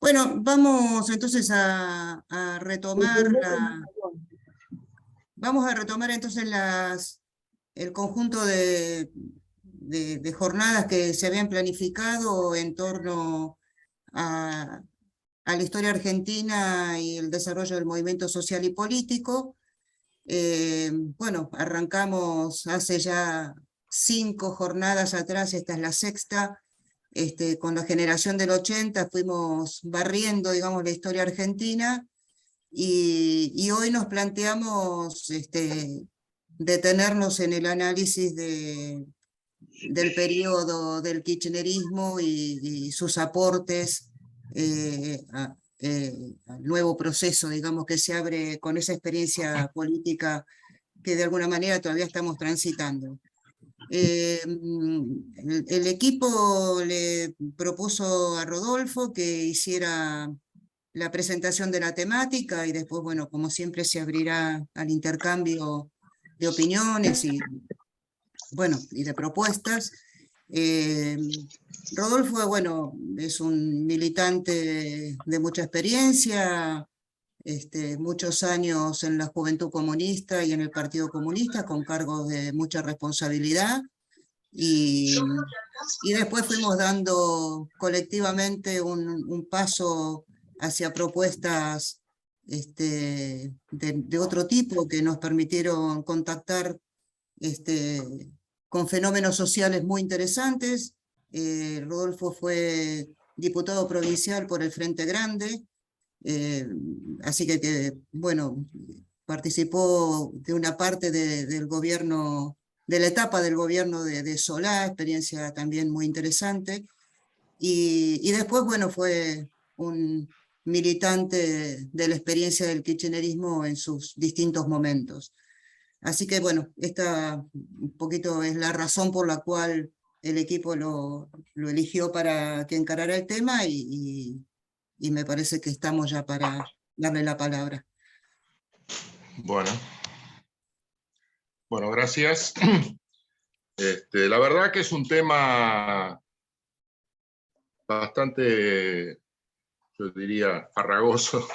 Bueno, vamos entonces a retomar vamos a retomar entonces el conjunto de jornadas que se habían planificado en torno a, a la historia argentina y el desarrollo del movimiento social y político. Bueno, arrancamos hace ya 5 jornadas atrás, esta es la sexta. Con la generación del 80 fuimos barriendo, digamos, la historia argentina y hoy nos planteamos detenernos en el análisis del periodo del kirchnerismo y sus aportes al nuevo proceso, digamos, que se abre con esa experiencia política que de alguna manera todavía estamos transitando. El equipo le propuso a Rodolfo que hiciera la presentación de la temática y después, bueno, como siempre se abrirá al intercambio de opiniones bueno, y de propuestas. Rodolfo, bueno, es un militante de mucha experiencia, muchos años en la Juventud Comunista y en el Partido Comunista, con cargos de mucha responsabilidad, y después fuimos dando colectivamente un paso hacia propuestas de otro tipo que nos permitieron contactar con fenómenos sociales muy interesantes. Rodolfo fue diputado provincial por el Frente Grande, eh, así bueno, participó de una parte del gobierno, de la etapa del gobierno de Solá, experiencia también muy interesante, y después, bueno, fue un militante de la experiencia del kirchnerismo en sus distintos momentos. Así que bueno, esta un poquito es la razón por la cual el equipo lo eligió para que encarara el tema y me parece que estamos ya para darle la palabra. Bueno, gracias. La verdad que es un tema bastante, yo diría, farragoso,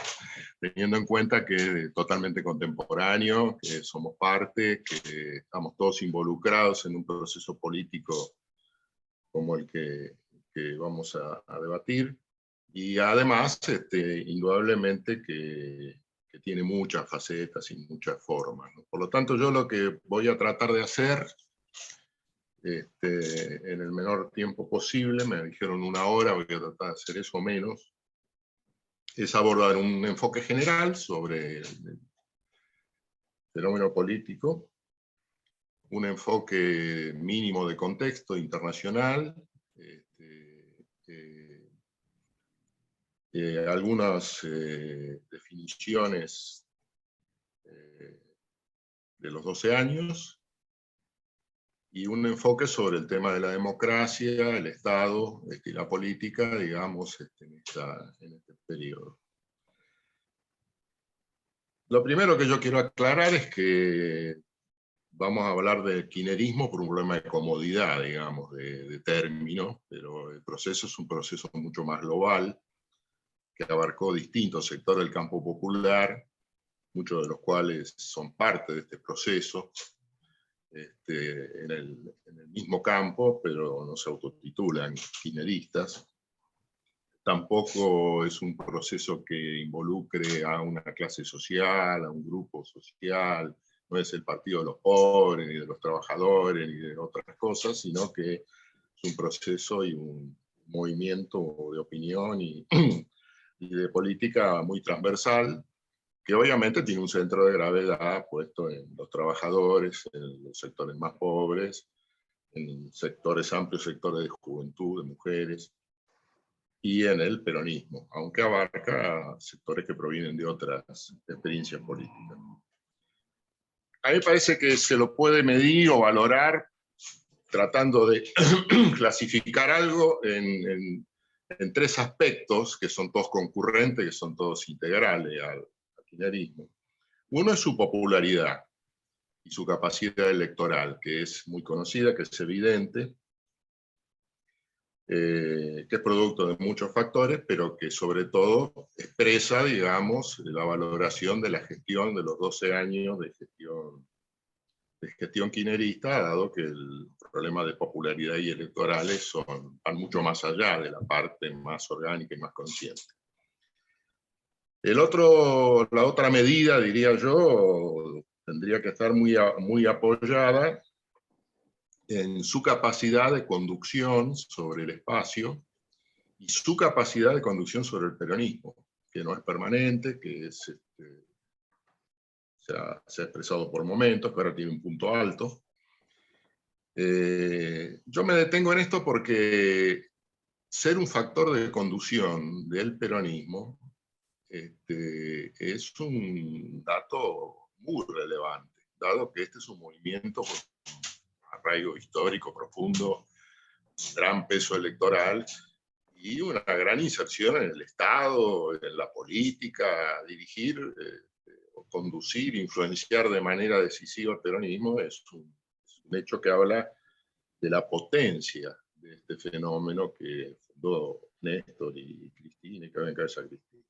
teniendo en cuenta que es totalmente contemporáneo, que somos parte, que estamos todos involucrados en un proceso político como el que vamos a debatir, y además, indudablemente que tiene muchas facetas y muchas formas, ¿no? Por lo tanto, yo lo que voy a tratar de hacer, en el menor tiempo posible, me dijeron 1 hora, voy a tratar de hacer eso menos, es abordar un enfoque general sobre el fenómeno político, un enfoque mínimo de contexto internacional, algunas definiciones de los 12 años, y un enfoque sobre el tema de la democracia, el Estado y la política, digamos, en este periodo. Lo primero que yo quiero aclarar es que vamos a hablar del kirchnerismo por un problema de comodidad, digamos, de término, pero el proceso es un proceso mucho más global, que abarcó distintos sectores del campo popular, muchos de los cuales son parte de este proceso, en el mismo campo, pero no se autotitulan kirchneristas. Tampoco es un proceso que involucre a una clase social, a un grupo social, no es el partido de los pobres, ni de los trabajadores, ni de otras cosas, sino que es un proceso y un movimiento de opinión y de política muy transversal, que obviamente tiene un centro de gravedad puesto en los trabajadores, en los sectores más pobres, en sectores amplios, sectores de juventud, de mujeres, y en el peronismo, aunque abarca sectores que provienen de otras experiencias políticas. A mí me parece que se lo puede medir o valorar tratando de clasificar algo en 3 aspectos que son todos concurrentes, que son todos integrales al kirchnerismo. Uno es su popularidad y su capacidad electoral, que es muy conocida, que es evidente. que es producto de muchos factores, pero que sobre todo expresa, digamos, la valoración de la gestión de los 12 años de gestión kirchnerista, dado que el problema de popularidad y electorales van mucho más allá de la parte más orgánica y más consciente. La otra medida, diría yo, tendría que estar muy apoyada en su capacidad de conducción sobre el espacio y su capacidad de conducción sobre el peronismo, que no es permanente, que se ha expresado por momentos, que ahora tiene un punto alto. Yo me detengo en esto porque ser un factor de conducción del peronismo es un dato muy relevante, dado que este es un movimiento con arraigo histórico profundo, gran peso electoral y una gran inserción en el Estado, en la política. Dirigir, conducir, influenciar de manera decisiva el peronismo es un hecho que habla de la potencia de este fenómeno que fundó Néstor y Cristina, y que va en cabeza Cristina.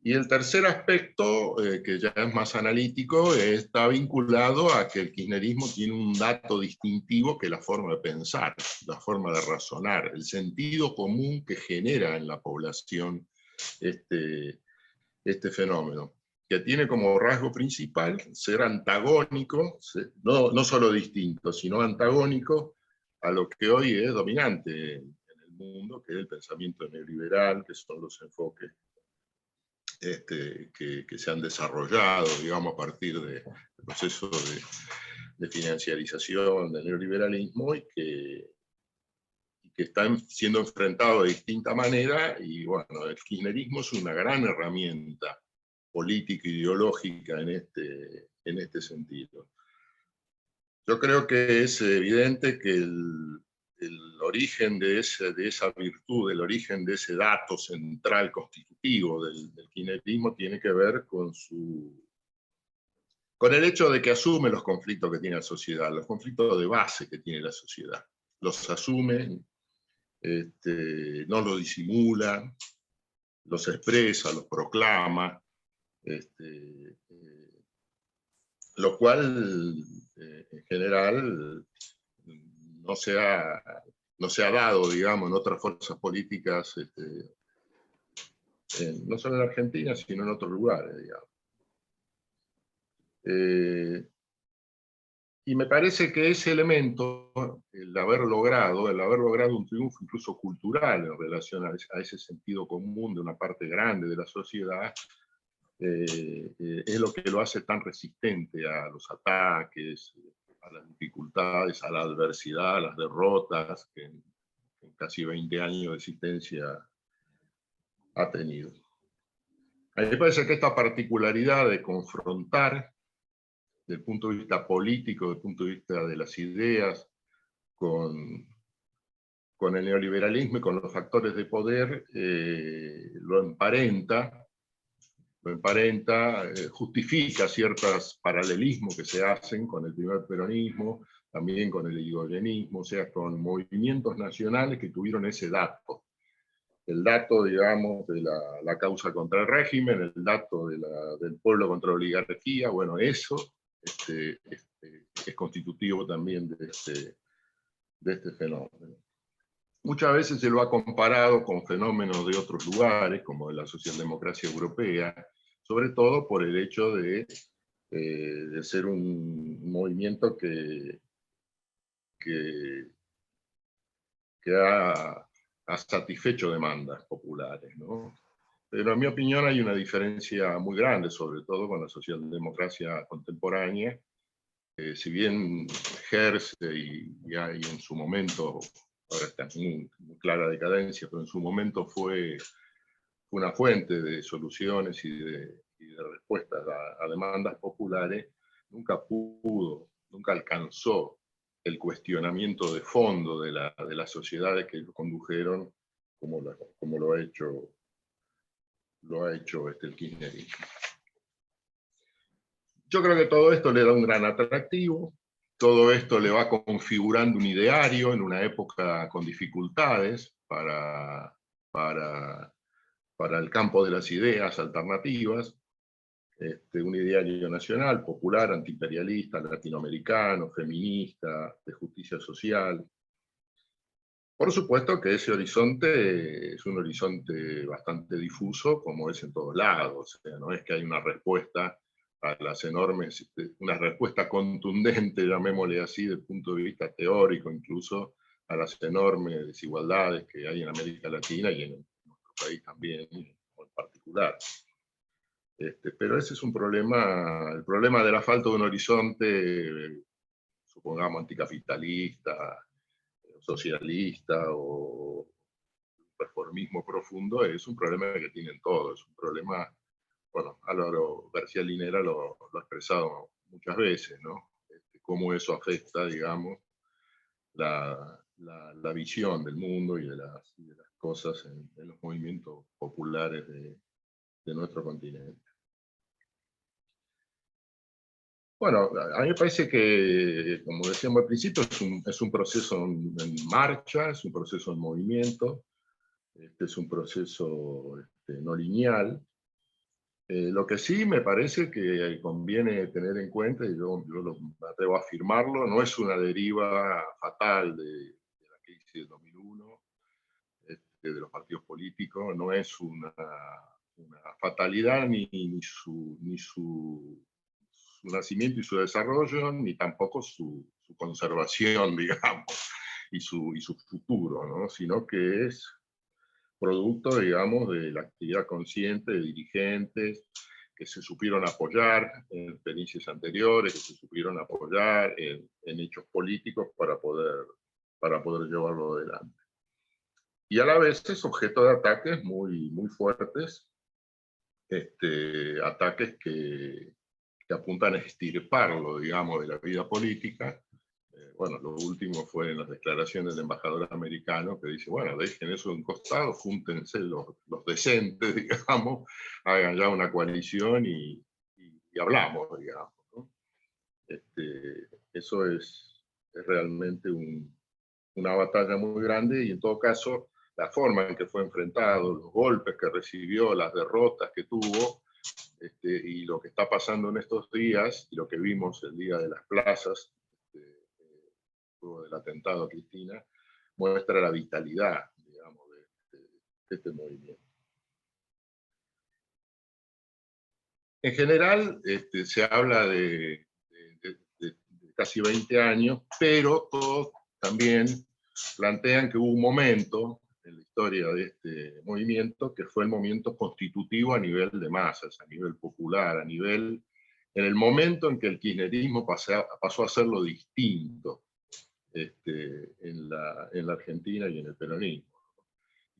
Y el tercer aspecto, que ya es más analítico, está vinculado a que el kirchnerismo tiene un dato distintivo, que es la forma de pensar, la forma de razonar, el sentido común que genera en la población este fenómeno, que tiene como rasgo principal ser antagónico, no solo distinto, sino antagónico a lo que hoy es dominante en el mundo, que es el pensamiento neoliberal, que son los enfoques que se han desarrollado, digamos, a partir del proceso de financiarización del neoliberalismo y que están siendo enfrentados de distinta manera. Y bueno, el kirchnerismo es una gran herramienta política e ideológica en este sentido. Yo creo que es evidente que el origen de esa virtud, el origen de ese dato central constitutivo del kirchnerismo tiene que ver con el hecho de que asume los conflictos que tiene la sociedad, los conflictos de base que tiene la sociedad. Los asume, no los disimula, los expresa, los proclama, lo cual en general no se ha dado, digamos, en otras fuerzas políticas, no solo en Argentina, sino en otros lugares, digamos. Y me parece que ese elemento, el haber logrado un triunfo incluso cultural en relación a ese sentido común de una parte grande de la sociedad, es lo que lo hace tan resistente a los ataques, a las dificultades, a la adversidad, a las derrotas que en casi 20 años de existencia ha tenido. A mí me parece que esta particularidad de confrontar, desde el punto de vista político, desde el punto de vista de las ideas, con el neoliberalismo y con los factores de poder, lo emparenta, justifica ciertos paralelismos que se hacen con el primer peronismo, también con el irigoyenismo, o sea, con movimientos nacionales que tuvieron ese dato. El dato, digamos, de la causa contra el régimen, el dato del pueblo contra la oligarquía, bueno, eso es constitutivo también de este fenómeno. Muchas veces se lo ha comparado con fenómenos de otros lugares, como de la socialdemocracia europea, sobre todo por el hecho de ser un movimiento que ha satisfecho demandas populares, ¿no? Pero en mi opinión hay una diferencia muy grande, sobre todo con la socialdemocracia contemporánea. Si bien ejerce y hay en su momento, ahora está en muy clara decadencia, pero en su momento fue una fuente de soluciones y de respuestas a demandas populares, nunca alcanzó el cuestionamiento de fondo de las sociedades que lo condujeron como lo ha hecho el kirchnerismo. Yo creo que todo esto le da un gran atractivo, todo esto le va configurando un ideario en una época con dificultades para el campo de las ideas alternativas, un ideario nacional, popular, antiimperialista, latinoamericano, feminista, de justicia social. Por supuesto que ese horizonte es un horizonte bastante difuso, como es en todos lados. O sea, no es que hay una respuesta a las enormes, una respuesta contundente, llamémosle así, desde el punto de vista teórico, incluso a las enormes desigualdades que hay en América Latina y en nuestro país también, en particular. Pero ese es un problema, el problema de la falta de un horizonte, supongamos, anticapitalista, socialista o reformismo profundo, es un problema que tienen todos, es un problema, bueno, Álvaro García Linera lo ha expresado muchas veces, ¿no? Cómo eso afecta, digamos, la visión del mundo y de las cosas en los movimientos populares de nuestro continente. Bueno, a mí me parece que, como decíamos al principio, es un proceso en marcha, es un proceso en movimiento, es un proceso no lineal. Lo que sí me parece que conviene tener en cuenta, y yo me atrevo a afirmarlo, no es una deriva fatal de la crisis del 2001, de los partidos políticos, no es una fatalidad ni su nacimiento y su desarrollo, ni tampoco su conservación, digamos, y su futuro, ¿no? Sino que es producto, digamos, de la actividad consciente de dirigentes que se supieron apoyar en experiencias anteriores, que se supieron apoyar en hechos políticos para poder llevarlo adelante. Y a la vez es objeto de ataques muy fuertes, ataques que apuntan a extirparlo, digamos, de la vida política. Bueno, lo último fue en las declaraciones del embajador americano, que dice, bueno, dejen eso de un costado, júntense los decentes, digamos, hagan ya una coalición y hablamos, digamos, ¿no? Eso es realmente una batalla muy grande, y en todo caso, la forma en que fue enfrentado, los golpes que recibió, las derrotas que tuvo, y lo que está pasando en estos días, y lo que vimos el día de las plazas, luego del atentado a Cristina, muestra la vitalidad, digamos, de este movimiento. En general, se habla de casi 20 años, pero todos también plantean que hubo un momento en la historia de este movimiento que fue el momento constitutivo a nivel de masas, a nivel popular, en el momento en que el kirchnerismo pasó a ser lo distinto en la Argentina y en el peronismo.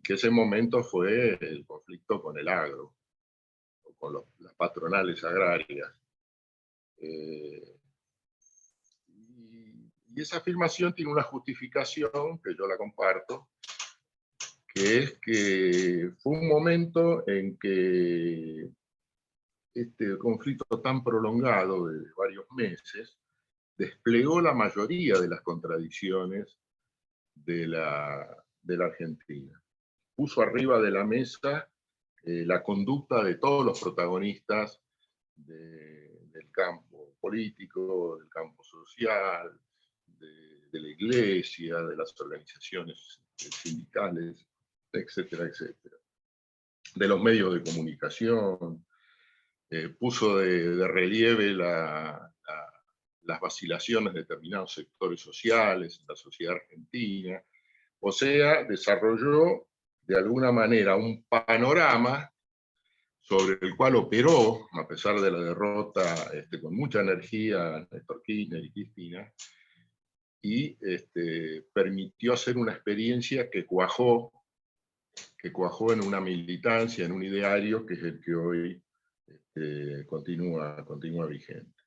Que ese momento fue el conflicto con el agro, o con las patronales agrarias. Y esa afirmación tiene una justificación, que yo la comparto, que es que fue un momento en que este conflicto tan prolongado de varios meses desplegó la mayoría de las contradicciones de la Argentina. Puso arriba de la mesa la conducta de todos los protagonistas del campo político, del campo social, de la iglesia, de las organizaciones sindicales, etcétera, etcétera. De los medios de comunicación, puso de relieve las vacilaciones de determinados sectores sociales en la sociedad argentina. O sea, desarrolló de alguna manera un panorama sobre el cual operó, a pesar de la derrota, con mucha energía, Néstor Kirchner y Cristina, y permitió hacer una experiencia que cuajó en una militancia, en un ideario, que es el que hoy continúa vigente.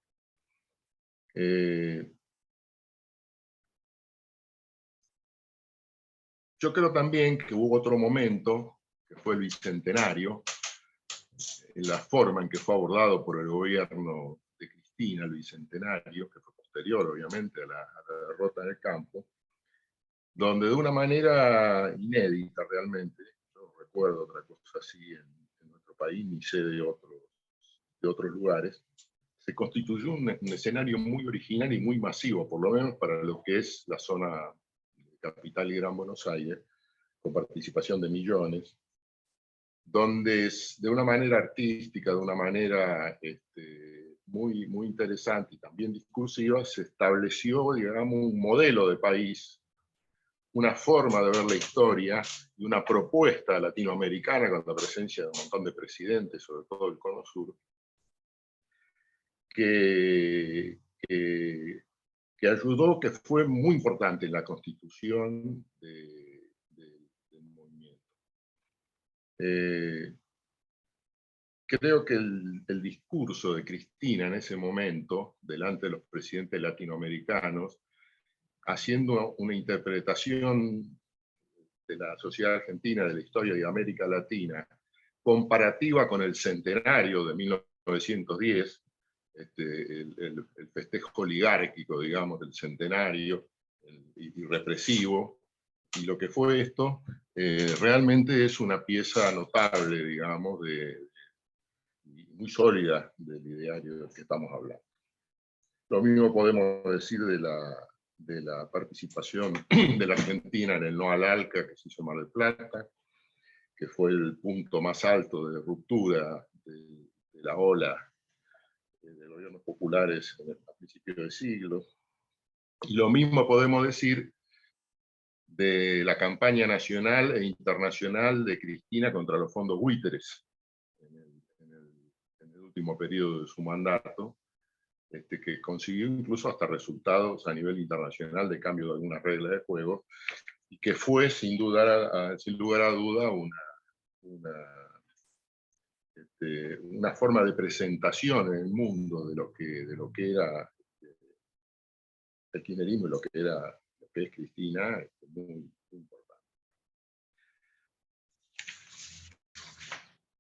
Yo creo también que hubo otro momento, que fue el Bicentenario, en la forma en que fue abordado por el gobierno de Cristina, el Bicentenario, que fue posterior obviamente a la derrota en el campo, donde de una manera inédita realmente, yo no recuerdo otra cosa así en nuestro país, ni sé de otros lugares, se constituyó un escenario muy original y muy masivo, por lo menos para lo que es la zona capital y Gran Buenos Aires, con participación de millones, donde de una manera artística, de una manera muy, muy interesante y también discursiva, se estableció, digamos, un modelo de país, una forma de ver la historia y una propuesta latinoamericana con la presencia de un montón de presidentes, sobre todo del Cono Sur, que ayudó, que fue muy importante en la constitución del movimiento. Creo que el discurso de Cristina en ese momento, delante de los presidentes latinoamericanos, haciendo una interpretación de la sociedad argentina, de la historia de América Latina, comparativa con el centenario de 1910, el festejo oligárquico, digamos, del centenario, y represivo, y lo que fue esto, realmente es una pieza notable, digamos, muy sólida del ideario del que estamos hablando. Lo mismo podemos decir de la participación de la Argentina en el No al ALCA, que se hizo en Mar del Plata, que fue el punto más alto de ruptura de la ola de gobiernos populares a principios del siglo. Y lo mismo podemos decir de la campaña nacional e internacional de Cristina contra los fondos buitres en el último periodo de su mandato, que consiguió incluso hasta resultados a nivel internacional de cambio de algunas reglas de juego, y que fue sin lugar a duda una forma de presentación en el mundo de lo que era el kirchnerismo y lo que es Cristina, muy, muy importante.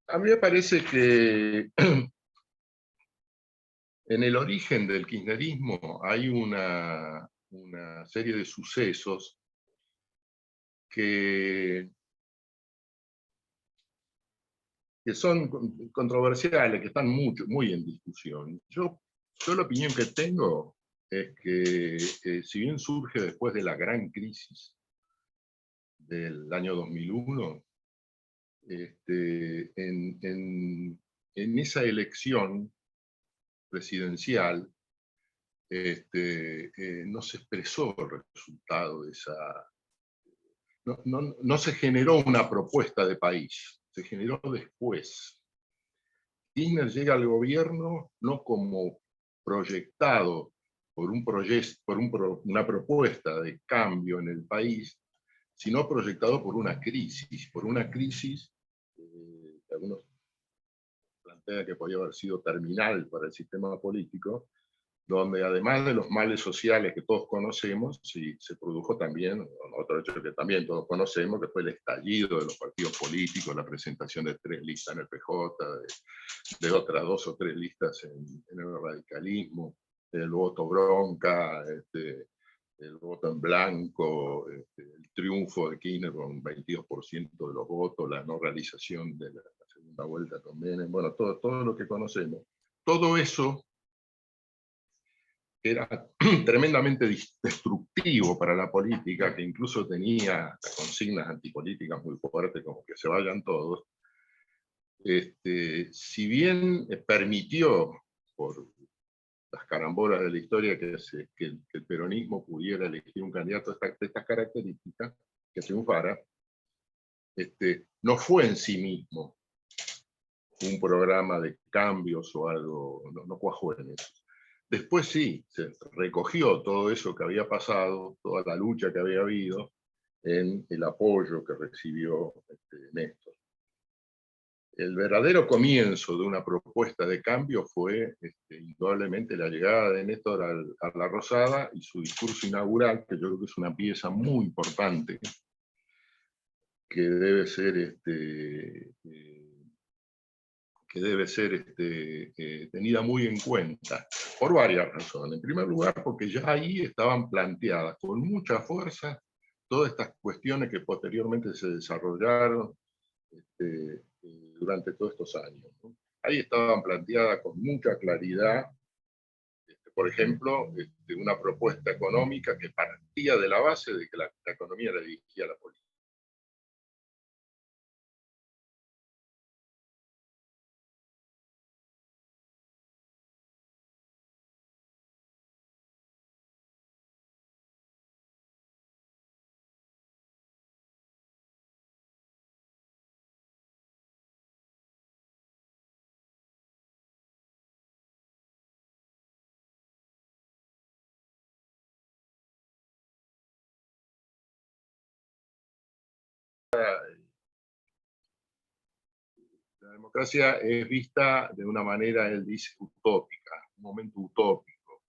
A mí me parece que en el origen del kirchnerismo hay una serie de sucesos que son controversiales, que están muy en discusión. Yo la opinión que tengo es que si bien surge después de la gran crisis del año 2001, en esa elección presidencial no se expresó el resultado de esa... No se generó una propuesta de país, se generó después. Kirchner llega al gobierno no como proyectado por una propuesta de cambio en el país, sino proyectado por una crisis que algunos plantean que podía haber sido terminal para el sistema político, donde además de los males sociales que todos conocemos, se produjo también otro hecho que también todos conocemos, que fue el estallido de los partidos políticos, la presentación de 3 listas en el PJ, de otras 2 o 3 listas en el radicalismo, el voto bronca, el voto en blanco, el triunfo de Kirchner con un 22% de los votos, la no realización de la segunda vuelta con Menem, bueno, todo lo que conocemos. Todo eso era tremendamente destructivo para la política, que incluso tenía consignas antipolíticas muy fuertes, como que se vayan todos. Si bien permitió, por las carambolas de la historia, que el peronismo pudiera elegir un candidato de estas características, que triunfara, no fue en sí mismo un programa de cambios o algo, no cuajó en eso. Después sí, se recogió todo eso que había pasado, toda la lucha que había habido, en el apoyo que recibió Néstor. El verdadero comienzo de una propuesta de cambio fue indudablemente la llegada de Néstor a la Rosada y su discurso inaugural, que yo creo que es una pieza muy importante, que debe ser, que debe ser tenida muy en cuenta, por varias razones. En primer lugar, porque ya ahí estaban planteadas con mucha fuerza todas estas cuestiones que posteriormente se desarrollaron durante todos estos años, ¿no? Ahí estaban planteadas con mucha claridad, por ejemplo, una propuesta económica que partía de la base de que la economía la dirigía la política. La democracia es vista de una manera, él dice, utópica, un momento utópico.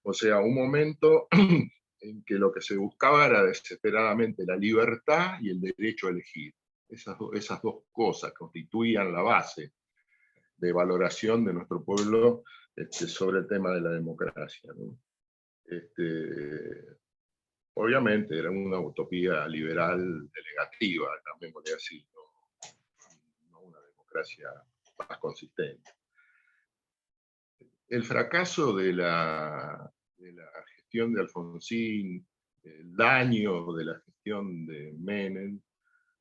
O sea, un momento en que lo que se buscaba era desesperadamente la libertad y el derecho a elegir. Esas dos cosas constituían la base de valoración de nuestro pueblo sobre el tema de la democracia, ¿no? Obviamente era una utopía liberal delegativa, llamémosle así, no una democracia más consistente. El fracaso de la gestión de Alfonsín, el daño de la gestión de Menem,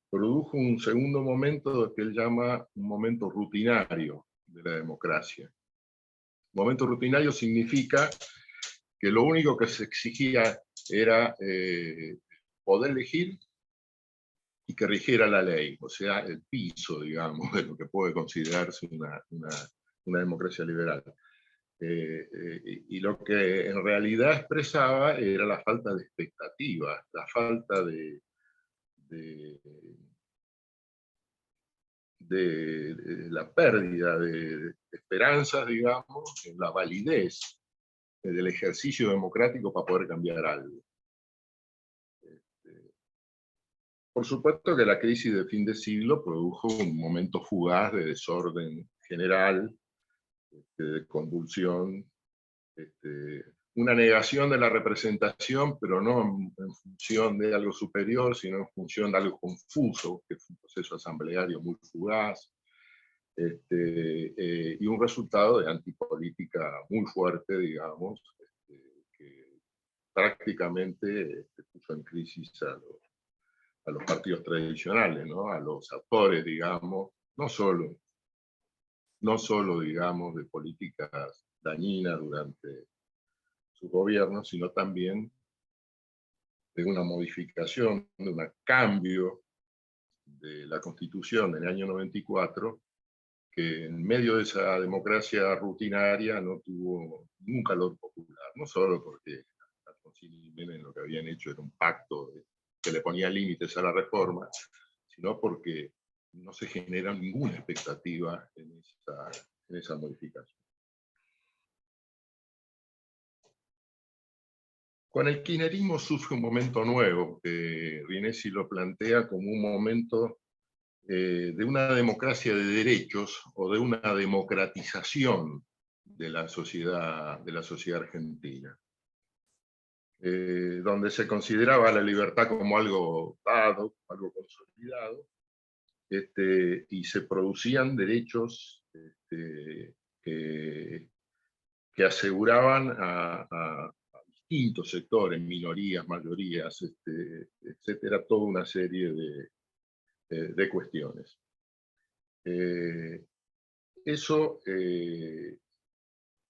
produjo un segundo momento que él llama un momento rutinario de la democracia. Momento rutinario significa que lo único que se exigía era poder elegir y que rigiera la ley, o sea, el piso, digamos, de lo que puede considerarse una democracia liberal. Y lo que en realidad expresaba era la falta de expectativas, la falta de la pérdida de esperanzas, digamos, en la validez del ejercicio democrático para poder cambiar algo. Por supuesto que la crisis de fin de siglo produjo un momento fugaz de desorden general, de convulsión, una negación de la representación, pero no en función de algo superior, sino en función de algo confuso, que fue un proceso asambleario muy fugaz, y un resultado de antipolítica muy fuerte, digamos, que prácticamente puso en crisis a los partidos tradicionales, ¿no? A los actores, digamos, no solo, digamos, de políticas dañinas durante su gobierno, sino también de una modificación, de un cambio de la Constitución en el año 94, que en medio de esa democracia rutinaria no tuvo ningún calor popular, no solo porque Alfonsín y Menem lo que habían hecho era un pacto que le ponía límites a la reforma, sino porque no se genera ninguna expectativa en esa modificación. Con el kirchnerismo surge un momento nuevo, que Rinesi lo plantea como un momento de una democracia de derechos o de una democratización de la sociedad argentina, donde se consideraba la libertad como algo dado, algo consolidado, y se producían derechos que aseguraban a distintos sectores, minorías, mayorías, etcétera, toda una serie de cuestiones. Eso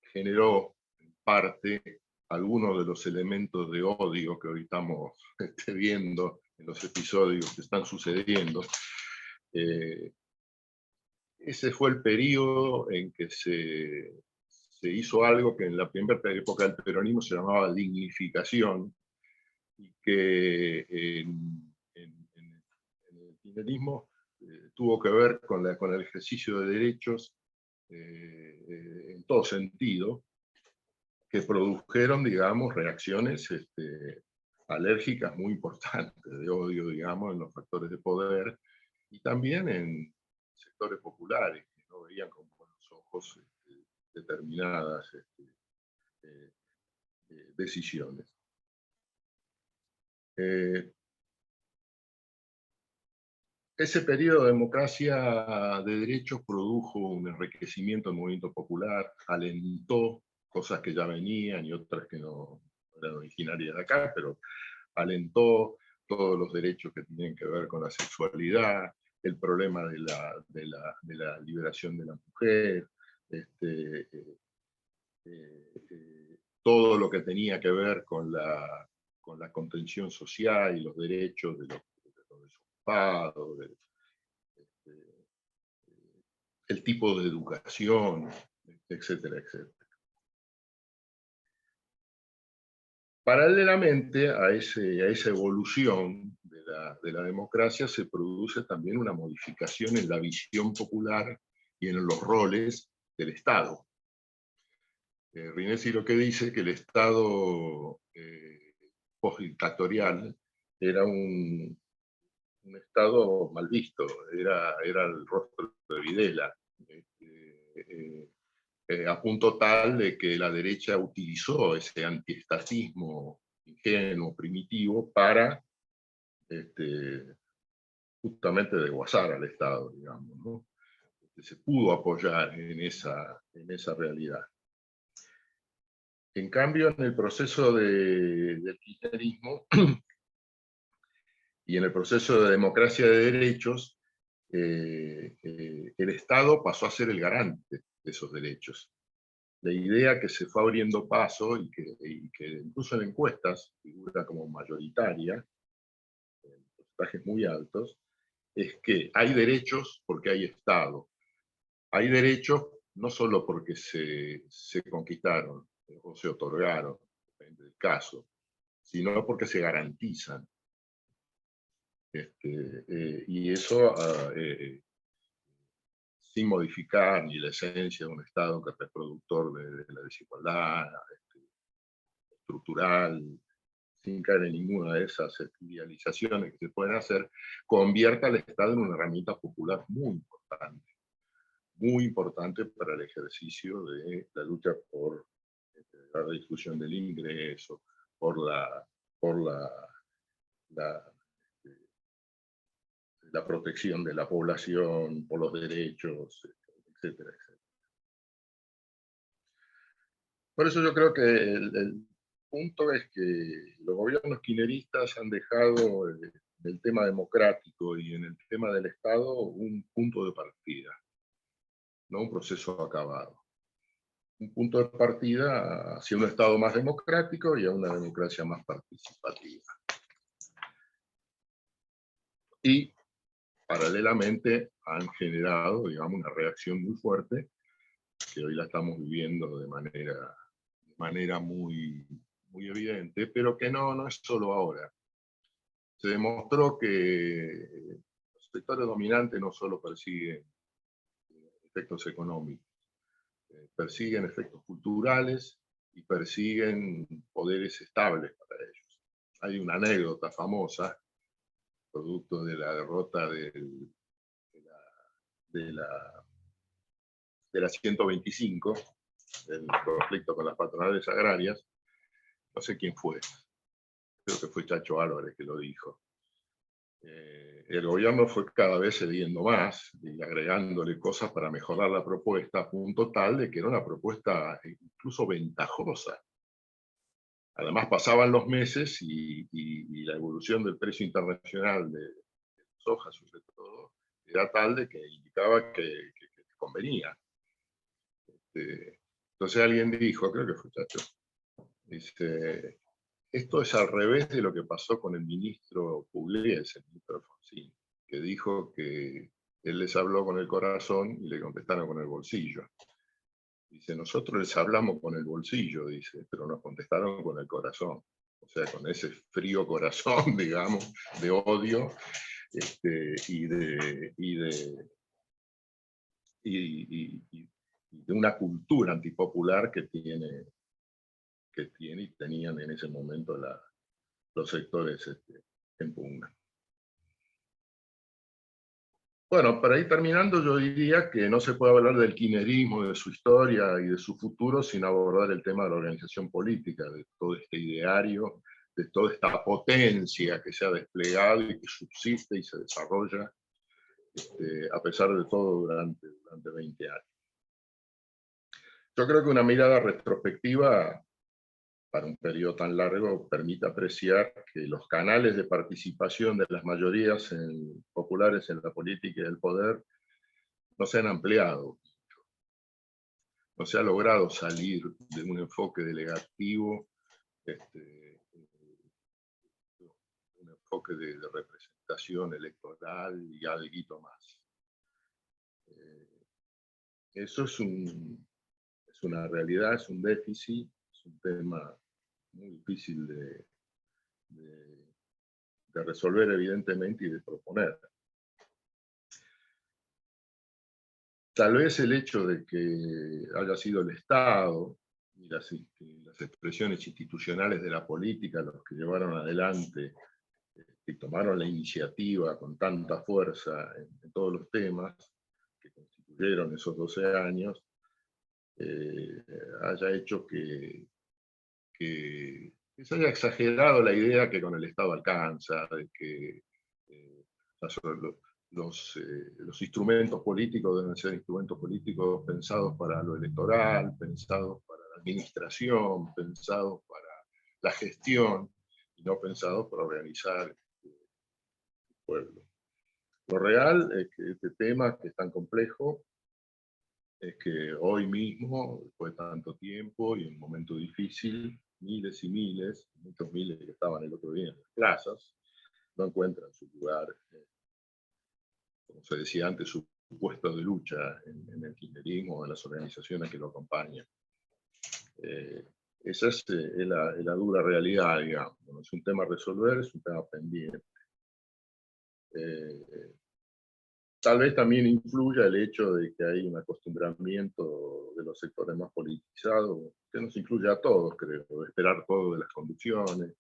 generó en parte algunos de los elementos de odio que hoy estamos viendo en los episodios que están sucediendo. Ese fue el periodo en que se hizo algo que en la primera época del peronismo se llamaba dignificación, y que en el kirchnerismo tuvo que ver con el ejercicio de derechos en todo sentido, que produjeron, digamos, reacciones alérgicas muy importantes, de odio, digamos, en los factores de poder, y también en sectores populares que no veían con buenos ojos determinadas decisiones. Ese periodo de democracia de derechos produjo un enriquecimiento del movimiento popular, alentó cosas que ya venían y otras que no eran originarias de acá, pero alentó todos los derechos que tienen que ver con la sexualidad, el problema de la liberación de la mujer, todo lo que tenía que ver con la contención social y los derechos de los desocupados, el tipo de educación, etcétera, etcétera. Paralelamente a esa evolución de la democracia se produce también una modificación en la visión popular y en los roles del Estado. Rinesi lo que dice que el Estado postdictatorial era un Estado mal visto, era el rostro de Videla, a punto tal de que la derecha utilizó ese antiestatismo ingenuo, primitivo, para justamente desguazar al Estado, digamos, ¿no? Se pudo apoyar en esa realidad. En cambio, en el proceso del kirchnerismo y en el proceso de democracia de derechos, el Estado pasó a ser el garante de esos derechos. La idea que se fue abriendo paso y que incluso en encuestas figura como mayoritaria, en porcentajes muy altos, es que hay derechos porque hay Estado. Hay derechos no solo porque se conquistaron o se otorgaron, depende del caso, sino porque se garantizan. Y eso sin modificar ni la esencia de un Estado que es reproductor de la desigualdad estructural, sin caer en ninguna de esas idealizaciones que se pueden hacer, convierta al Estado en una herramienta popular muy importante para el ejercicio de la lucha por la difusión del ingreso, por la protección de la población, por los derechos, etcétera, etcétera. Por eso yo creo que el punto es que los gobiernos kirchneristas han dejado el tema democrático y en el tema del Estado un punto de partida, no un proceso acabado. Un punto de partida hacia un Estado más democrático y a una democracia más participativa. Y paralelamente han generado, digamos, una reacción muy fuerte que hoy la estamos viviendo de manera muy evidente, pero que no es solo ahora. Se demostró que los sectores dominantes no solo persiguen efectos económicos, persiguen efectos culturales y persiguen poderes estables para ellos. Hay una anécdota famosa, producto de la derrota de la 125, el conflicto con las patronales agrarias. No sé quién fue, creo que fue Chacho Álvarez que lo dijo. El gobierno fue cada vez cediendo más y agregándole cosas para mejorar la propuesta, a punto tal de que era una propuesta incluso ventajosa. Además pasaban los meses y la evolución del precio internacional de soja, sobre todo, era tal de que indicaba que convenía. Entonces alguien dijo, creo que fue Chacho, dice, esto es al revés de lo que pasó con el ministro Pugliese, el ministro Alfonsín, que dijo que él les habló con el corazón y le contestaron con el bolsillo. Dice, nosotros les hablamos con el bolsillo, dice, pero nos contestaron con el corazón. O sea, con ese frío corazón, digamos, de odio y de una cultura antipopular que tiene y tenían en ese momento los sectores en pugna. Bueno, para ir terminando, yo diría que no se puede hablar del kirchnerismo, de su historia y de su futuro sin abordar el tema de la organización política, de todo este ideario, de toda esta potencia que se ha desplegado y que subsiste y se desarrolla, a pesar de todo, durante 20 años. Yo creo que una mirada retrospectiva para un periodo tan largo permite apreciar que los canales de participación de las mayorías populares en la política y el poder no se han ampliado. No se ha logrado salir de un enfoque delegativo, un enfoque de representación electoral y algo más. Eso es una realidad, es un déficit, es un tema muy difícil de resolver, evidentemente, y de proponer. Tal vez el hecho de que haya sido el Estado y las expresiones institucionales de la política los que llevaron adelante y tomaron la iniciativa con tanta fuerza en todos los temas que constituyeron esos 12 años, haya hecho que se haya exagerado la idea que con el Estado alcanza, de que los instrumentos políticos deben ser instrumentos políticos pensados para lo electoral, pensados para la administración, pensados para la gestión, y no pensados para organizar el pueblo. Lo real es que este tema, que es tan complejo, es que hoy mismo, después de tanto tiempo y en un momento difícil, miles y miles, muchos miles que estaban el otro día en las plazas, no encuentran su lugar, como se decía antes, su puesto de lucha en el kirchnerismo o en las organizaciones que lo acompañan. Esa es la dura realidad, digamos. No es un tema a resolver, es un tema pendiente. Tal vez también influya el hecho de que hay un acostumbramiento de los sectores más politizados, que nos incluye a todos, creo, de esperar todo de las conducciones,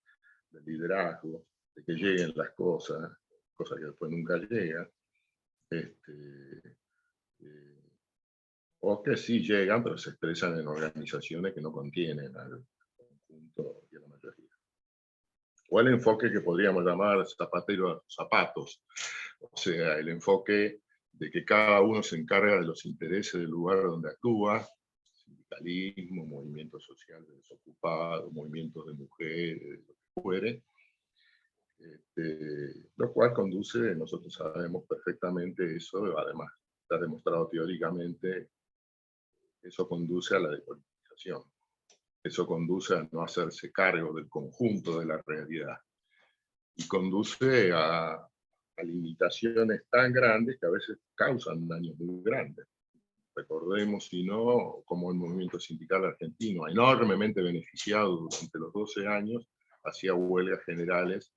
del liderazgo, de que lleguen las cosas que después nunca llegan, o que sí llegan, pero se expresan en organizaciones que no contienen al conjunto y a la mayoría. O el enfoque que podríamos llamar zapatero a los zapatos, o sea, el enfoque de que cada uno se encarga de los intereses del lugar donde actúa, sindicalismo, movimiento social de desocupados, movimientos de mujeres, lo que fuere, lo cual conduce, nosotros sabemos perfectamente eso, además está demostrado teóricamente, eso conduce a la despolitización, eso conduce a no hacerse cargo del conjunto de la realidad, y conduce a limitaciones tan grandes que a veces causan daños muy grandes. Recordemos, si no, como el movimiento sindical argentino, enormemente beneficiado durante los 12 años, hacía huelgas generales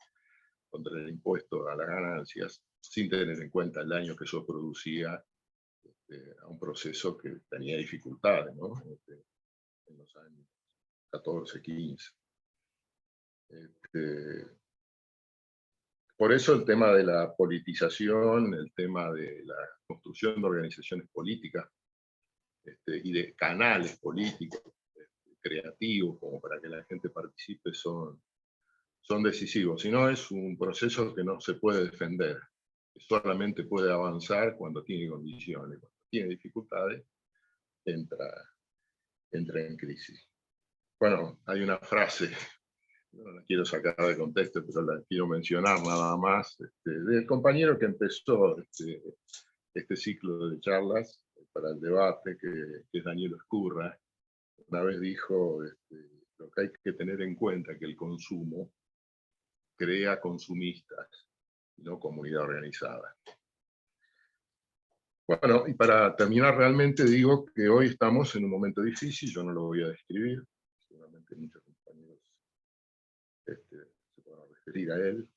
contra el impuesto a las ganancias, sin tener en cuenta el daño que eso producía a un proceso que tenía dificultades, ¿no? En los años 14, 15. Por eso el tema de la politización, el tema de la construcción de organizaciones políticas y de canales políticos creativos como para que la gente participe son decisivos. Si no, es un proceso que no se puede defender, que solamente puede avanzar cuando tiene condiciones, cuando tiene dificultades, entra en crisis. Bueno, hay una frase, no la quiero sacar de contexto, pero la quiero mencionar nada más, del compañero que empezó este ciclo de charlas para el debate, que es Daniel Oscurra. Una vez dijo lo que hay que tener en cuenta, que el consumo crea consumistas, y no comunidad organizada. Bueno, y para terminar, realmente digo que hoy estamos en un momento difícil, yo no lo voy a describir, seguramente muchos compañeros se puedan referir a él,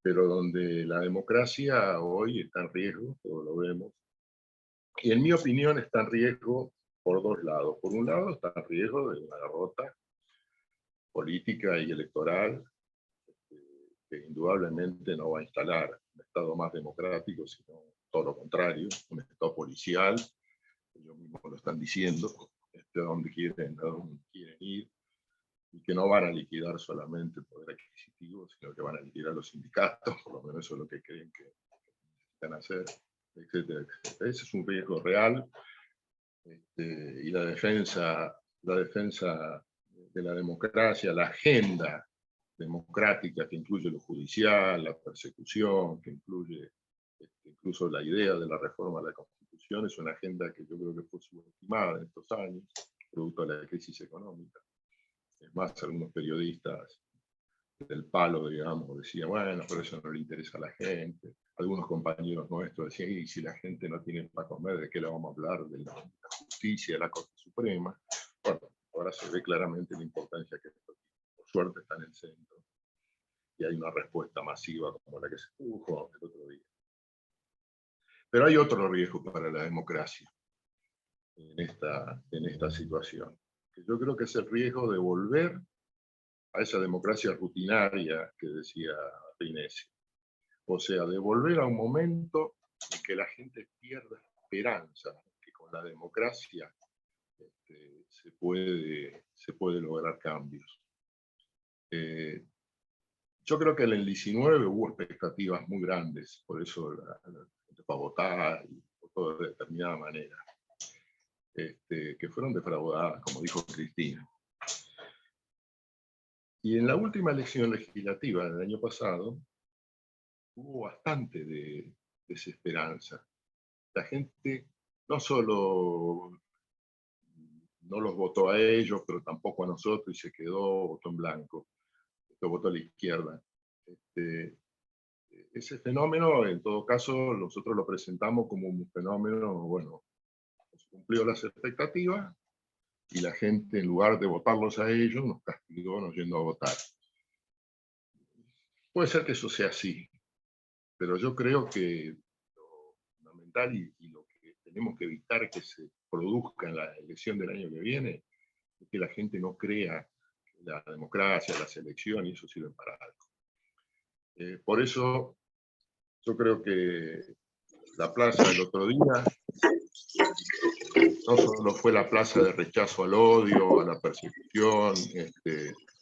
pero donde la democracia hoy está en riesgo, todos lo vemos, y en mi opinión está en riesgo por dos lados. Por un lado está en riesgo de una derrota política y electoral, que indudablemente no va a instalar Estado más democrático, sino todo lo contrario, un Estado policial, ellos mismos lo están diciendo, a dónde quieren ir, y que no van a liquidar solamente el poder adquisitivo, sino que van a liquidar los sindicatos, por lo menos eso es lo que creen que necesitan hacer, etcétera, etcétera. Ese es un riesgo real, y la defensa de la democracia, la agenda democrática que incluye lo judicial, la persecución, que incluye incluso la idea de la reforma de la Constitución, es una agenda que yo creo que fue subestimada en estos años, producto de la crisis económica. Es más, algunos periodistas del palo, digamos, decían, bueno, pero eso no le interesa a la gente. Algunos compañeros nuestros decían, y si la gente no tiene para comer, ¿de qué le vamos a hablar? De la justicia, de la Corte Suprema. Bueno, ahora se ve claramente la importancia que esto, por suerte, está en el centro. Y hay una respuesta masiva como la que se produjo el otro día. Pero hay otro riesgo para la democracia en esta situación, que yo creo que es el riesgo de volver a esa democracia rutinaria que decía Rinesi. O sea, de volver a un momento en que la gente pierda esperanza, que con la democracia se puede lograr cambios. Yo creo que en el 19 hubo expectativas muy grandes, por eso la gente fue a votar y votó de determinada manera, que fueron defraudadas, como dijo Cristina. Y en la última elección legislativa del año pasado, hubo bastante de desesperanza. La gente no solo no los votó a ellos, pero tampoco a nosotros, y se quedó, votó en blanco, votó a la izquierda. Ese fenómeno, en todo caso, nosotros lo presentamos como un fenómeno, bueno, cumplió las expectativas, y la gente, en lugar de votarlos a ellos, nos castigó no yendo a votar. Puede ser que eso sea así, pero yo creo que lo fundamental y lo que tenemos que evitar que se produzca en la elección del año que viene es que la gente no crea que la democracia, las elecciones, y eso sirven para algo. Por eso yo creo que la plaza del otro día no solo fue la plaza de rechazo al odio, a la persecución,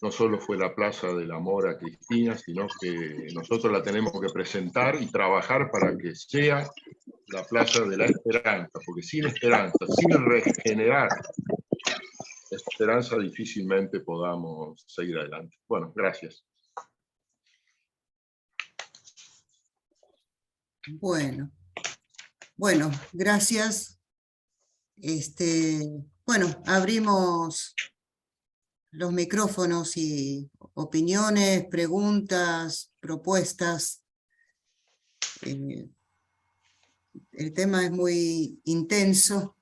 no solo fue la plaza del amor a Cristina, sino que nosotros la tenemos que presentar y trabajar para que sea la plaza de la esperanza, porque sin esperanza, sin regenerar esperanza, difícilmente podamos seguir adelante. Bueno, gracias. Bueno, gracias. Bueno, abrimos los micrófonos y opiniones, preguntas, propuestas. El tema es muy intenso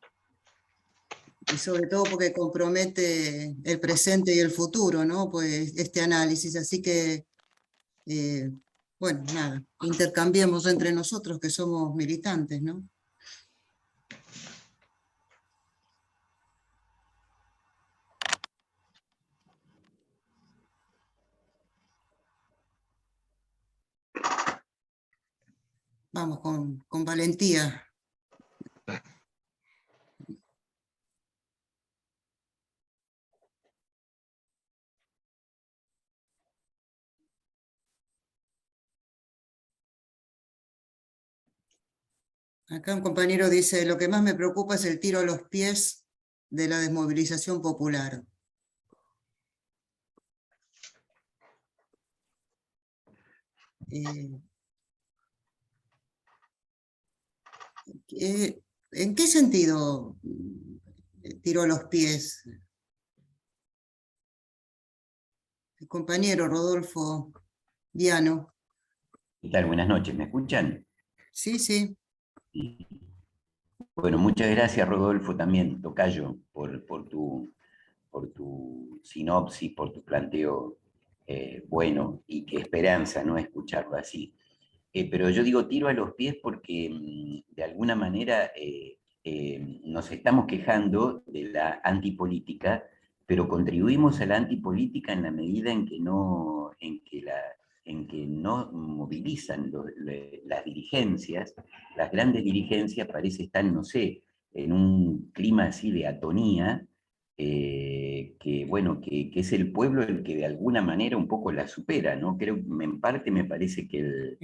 y sobre todo porque compromete el presente y el futuro, ¿no? Pues este análisis, así que, bueno, nada, intercambiemos entre nosotros que somos militantes, ¿no? Vamos con valentía. Acá un compañero dice, lo que más me preocupa es el tiro a los pies de la desmovilización popular. ¿En qué sentido tiró a los pies? El compañero Rodolfo Viano. ¿Qué tal? Buenas noches, ¿me escuchan? Sí, sí. Bueno, muchas gracias, Rodolfo, también, tocayo, por tu sinopsis, por tu planteo bueno, y qué esperanza, ¿no?, escucharlo así. Pero yo digo tiro a los pies porque de alguna manera nos estamos quejando de la antipolítica, pero contribuimos a la antipolítica en la medida en que en que no movilizan las dirigencias, las grandes dirigencias parece están, no sé, en un clima así de atonía, que bueno, que es el pueblo el que de alguna manera un poco la supera, ¿no? Creo, en parte me parece que el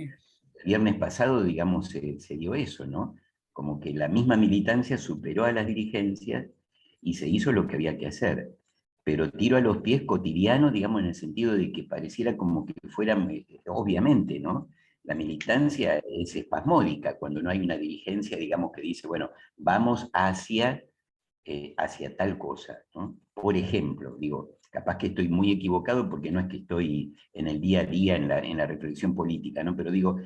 viernes pasado, digamos, se dio eso, ¿no? Como que la misma militancia superó a las dirigencias y se hizo lo que había que hacer. Pero tiro a los pies cotidiano, digamos, en el sentido de que pareciera como que fuera, obviamente, ¿no? La militancia es espasmódica cuando no hay una dirigencia, digamos, que dice, bueno, vamos hacia tal cosa, ¿no? Por ejemplo, digo, capaz que estoy muy equivocado porque no es que estoy en el día a día en la reflexión política, ¿no? Pero digo,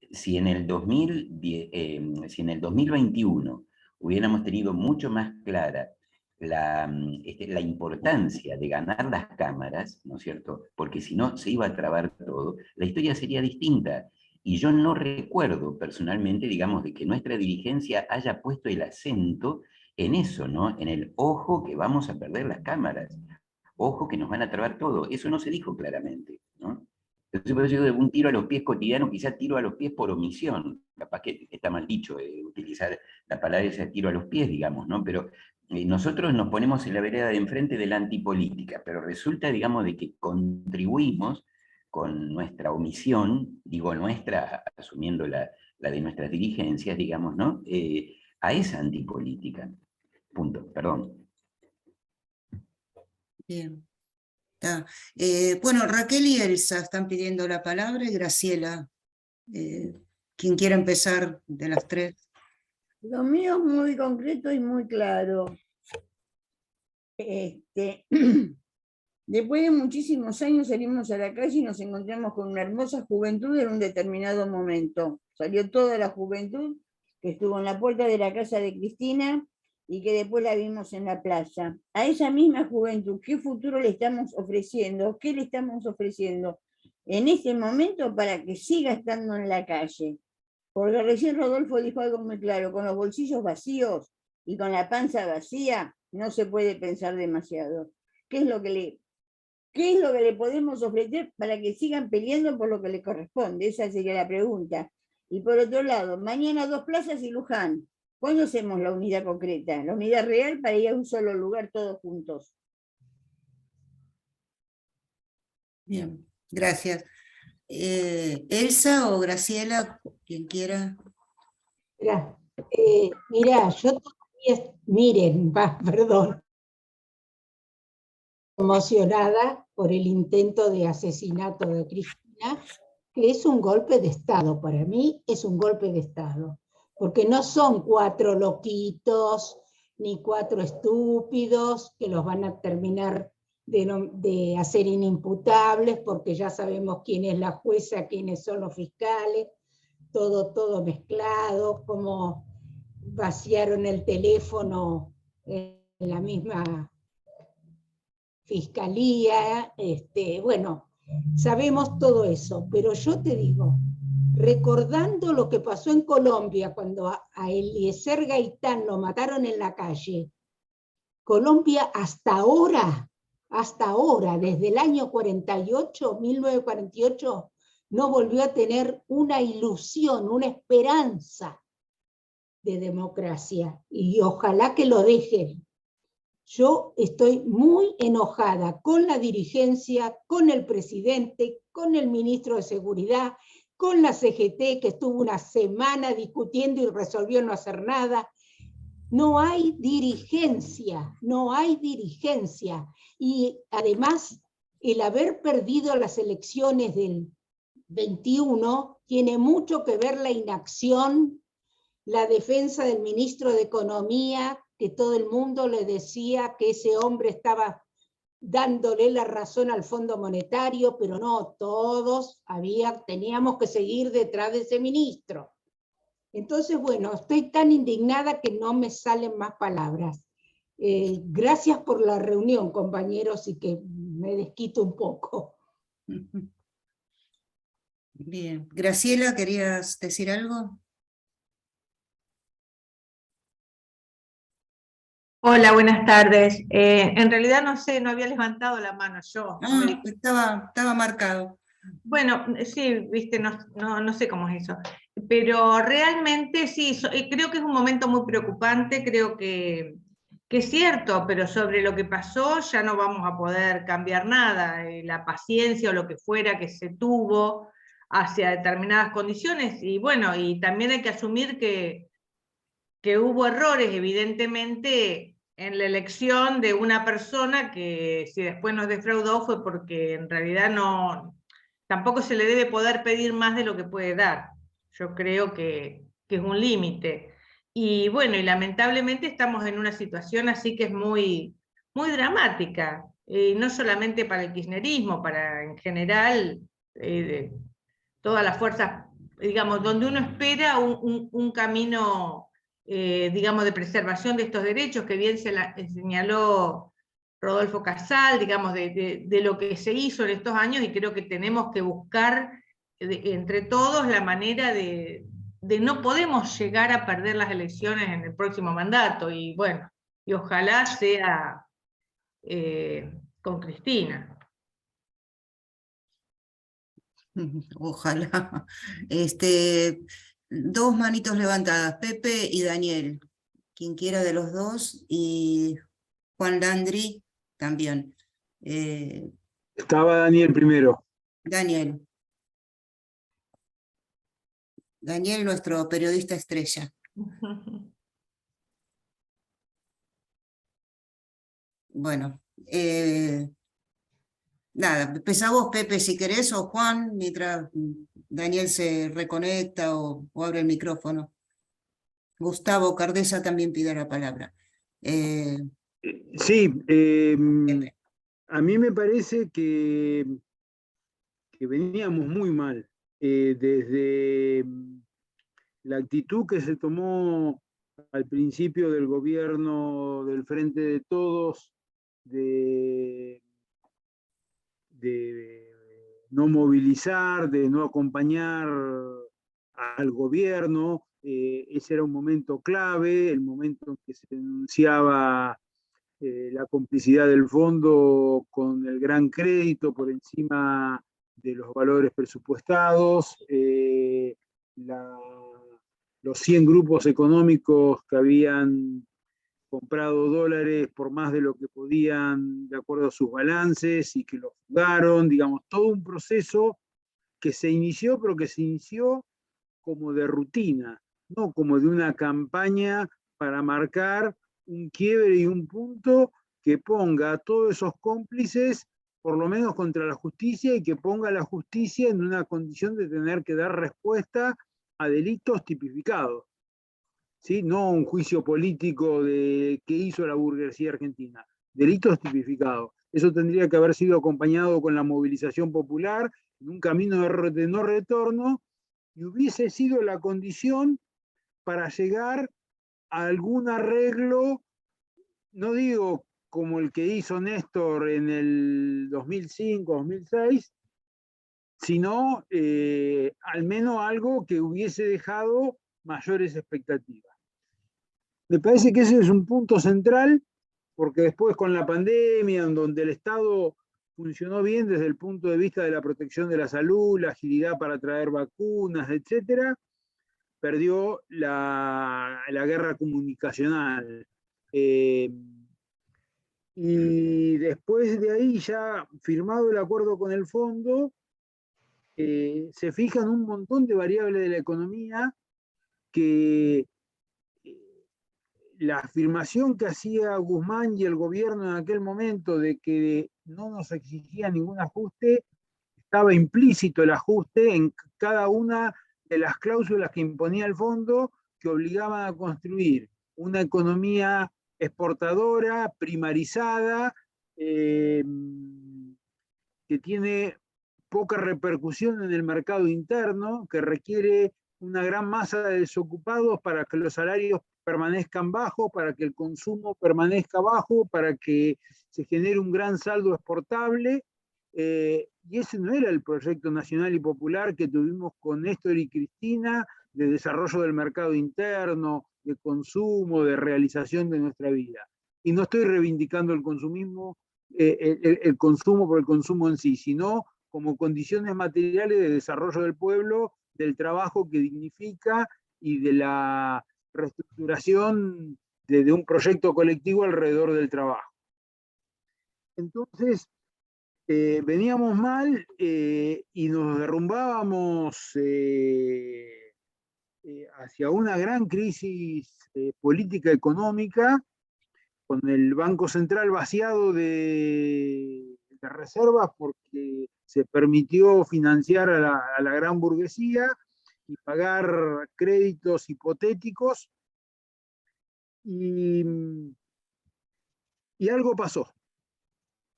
si en el 2021 hubiéramos tenido mucho más clara la importancia de ganar las cámaras, ¿no es cierto? Porque si no se iba a trabar todo, la historia sería distinta. Y yo no recuerdo personalmente, digamos, de que nuestra dirigencia haya puesto el acento en eso, ¿no? En el ojo que vamos a perder las cámaras, ojo que nos van a trabar todo. Eso no se dijo claramente, ¿no? Entonces, por eso digo, de un tiro a los pies cotidiano, quizás tiro a los pies por omisión. Capaz que está mal dicho utilizar la palabra esa tiro a los pies, digamos, ¿no? Pero nosotros nos ponemos en la vereda de enfrente de la antipolítica, pero resulta, digamos, de que contribuimos con nuestra omisión, digo nuestra, asumiendo la de nuestras dirigencias, digamos, ¿no? A esa antipolítica. Punto, perdón. Bien. Bueno, Raquel y Elsa están pidiendo la palabra, y Graciela. Quien quiera empezar de las tres. Lo mío es muy concreto y muy claro. Después de muchísimos años salimos a la calle y nos encontramos con una hermosa juventud en un determinado momento. Salió toda la juventud que estuvo en la puerta de la casa de Cristina y que después la vimos en la playa. A esa misma juventud, ¿qué futuro le estamos ofreciendo? ¿Qué le estamos ofreciendo en este momento para que siga estando en la calle? Porque recién Rodolfo dijo algo muy claro, con los bolsillos vacíos y con la panza vacía no se puede pensar demasiado. ¿Qué es lo que le podemos ofrecer para que sigan peleando por lo que les corresponde? Esa sería la pregunta. Y por otro lado, mañana 2 plazas y Luján. ¿Cuándo hacemos la unidad concreta? La unidad real para ir a un solo lugar todos juntos. Bien, gracias. Elsa o Graciela, quien quiera. Mirá, yo todavía, perdón, emocionada por el intento de asesinato de Cristina, que es un golpe de Estado, para mí es un golpe de Estado, porque no son 4 loquitos, ni 4 estúpidos, que los van a terminar de hacer inimputables, porque ya sabemos quién es la jueza, quiénes son los fiscales, todo mezclado, como vaciaron el teléfono en la misma fiscalía, bueno, sabemos todo eso, pero yo te digo, recordando lo que pasó en Colombia cuando a Eliezer Gaitán lo mataron en la calle, Colombia hasta ahora, desde el año 1948, no volvió a tener una ilusión, una esperanza de democracia, y ojalá que lo dejen. Yo estoy muy enojada con la dirigencia, con el presidente, con el ministro de Seguridad, con la CGT, que estuvo una semana discutiendo y resolvió no hacer nada. No hay dirigencia, y además el haber perdido las elecciones del 21 tiene mucho que ver la inacción, la defensa del ministro de Economía, que todo el mundo le decía que ese hombre estaba dándole la razón al Fondo Monetario, pero no, todos teníamos que seguir detrás de ese ministro. Entonces, bueno, estoy tan indignada que no me salen más palabras. Gracias por la reunión, compañeros, y que me desquito un poco. Bien. Graciela, ¿querías decir algo? Hola, buenas tardes. En realidad no sé, no había levantado la mano yo. Estaba marcado. Bueno, sí, viste, no sé cómo es eso, pero realmente sí, creo que es un momento muy preocupante, creo que es cierto, pero sobre lo que pasó ya no vamos a poder cambiar nada, la paciencia o lo que fuera que se tuvo hacia determinadas condiciones, y bueno, y también hay que asumir que hubo errores, evidentemente, en la elección de una persona que si después nos defraudó fue porque en realidad tampoco se le debe poder pedir más de lo que puede dar. Yo creo que es un límite. Y bueno, y lamentablemente estamos en una situación así que es muy, muy dramática, no solamente para el kirchnerismo, para en general todas las fuerzas, digamos, donde uno espera un camino, digamos, de preservación de estos derechos, que bien señaló Rodolfo Casal, digamos, de lo que se hizo en estos años, y creo que tenemos que buscar entre todos la manera de no podemos llegar a perder las elecciones en el próximo mandato, y bueno, y ojalá sea con Cristina. Ojalá. Dos manitos levantadas, Pepe y Daniel, quien quiera de los dos, y Juan Landry también. Estaba Daniel primero. Daniel, nuestro periodista estrella. Bueno, nada, empezá vos, Pepe, si querés, o Juan, mientras Daniel se reconecta o abre el micrófono. Gustavo Cardesa también pide la palabra. Sí, Pepe. a mí me parece que veníamos muy mal. Desde la actitud que se tomó al principio del gobierno del Frente de Todos, de no movilizar, de no acompañar al gobierno. Ese era un momento clave, el momento en que se denunciaba la complicidad del fondo con el gran crédito por encima de los valores presupuestados, los 100 grupos económicos que habían comprado dólares por más de lo que podían de acuerdo a sus balances y que los fugaron, digamos, todo un proceso que se inició, pero que se inició como de rutina, no como de una campaña para marcar un quiebre y un punto que ponga a todos esos cómplices por lo menos contra la justicia y que ponga a la justicia en una condición de tener que dar respuesta a delitos tipificados. ¿Sí? No un juicio político de qué hizo la burguesía argentina, delitos tipificados. Eso tendría que haber sido acompañado con la movilización popular en un camino de no retorno y hubiese sido la condición para llegar a algún arreglo, no digo como el que hizo Néstor en el 2005-2006, sino al menos algo que hubiese dejado mayores expectativas. Me parece que ese es un punto central, porque después con la pandemia, en donde el Estado funcionó bien desde el punto de vista de la protección de la salud, la agilidad para traer vacunas, etcétera, perdió la guerra comunicacional. Y después de ahí, ya firmado el acuerdo con el fondo, se fijan un montón de variables de la economía que la afirmación que hacía Guzmán y el gobierno en aquel momento de que no nos exigía ningún ajuste, estaba implícito el ajuste en cada una de las cláusulas que imponía el fondo, que obligaban a construir una economía exportadora, primarizada, que tiene poca repercusión en el mercado interno, que requiere una gran masa de desocupados para que los salarios permanezcan bajos, para que el consumo permanezca bajo, para que se genere un gran saldo exportable. Y ese no era el proyecto nacional y popular que tuvimos con Néstor y Cristina, de desarrollo del mercado interno, de consumo, de realización de nuestra vida. Y no estoy reivindicando el consumismo, el consumo por el consumo en sí, sino como condiciones materiales de desarrollo del pueblo, del trabajo que dignifica y de la reestructuración de un proyecto colectivo alrededor del trabajo. Entonces, veníamos mal y nos derrumbábamos hacia una gran crisis política económica, con el Banco Central vaciado de reservas porque se permitió financiar a la gran burguesía y pagar créditos hipotéticos, y algo pasó.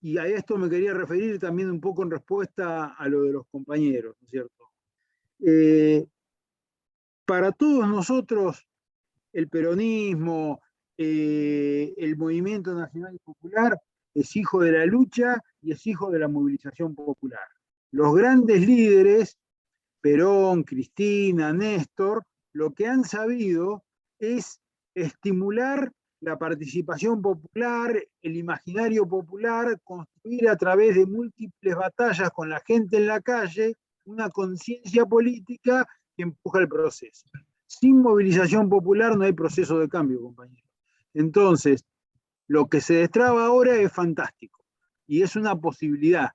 Y a esto me quería referir también un poco en respuesta a lo de los compañeros, ¿no es cierto? Para todos nosotros, el peronismo, el movimiento nacional y popular, es hijo de la lucha y es hijo de la movilización popular. Los grandes líderes, Perón, Cristina, Néstor, lo que han sabido es estimular la participación popular, el imaginario popular, construir a través de múltiples batallas con la gente en la calle una conciencia política que empuja el proceso. Sin movilización popular no hay proceso de cambio, compañeros. Entonces, lo que se destraba ahora es fantástico y es una posibilidad.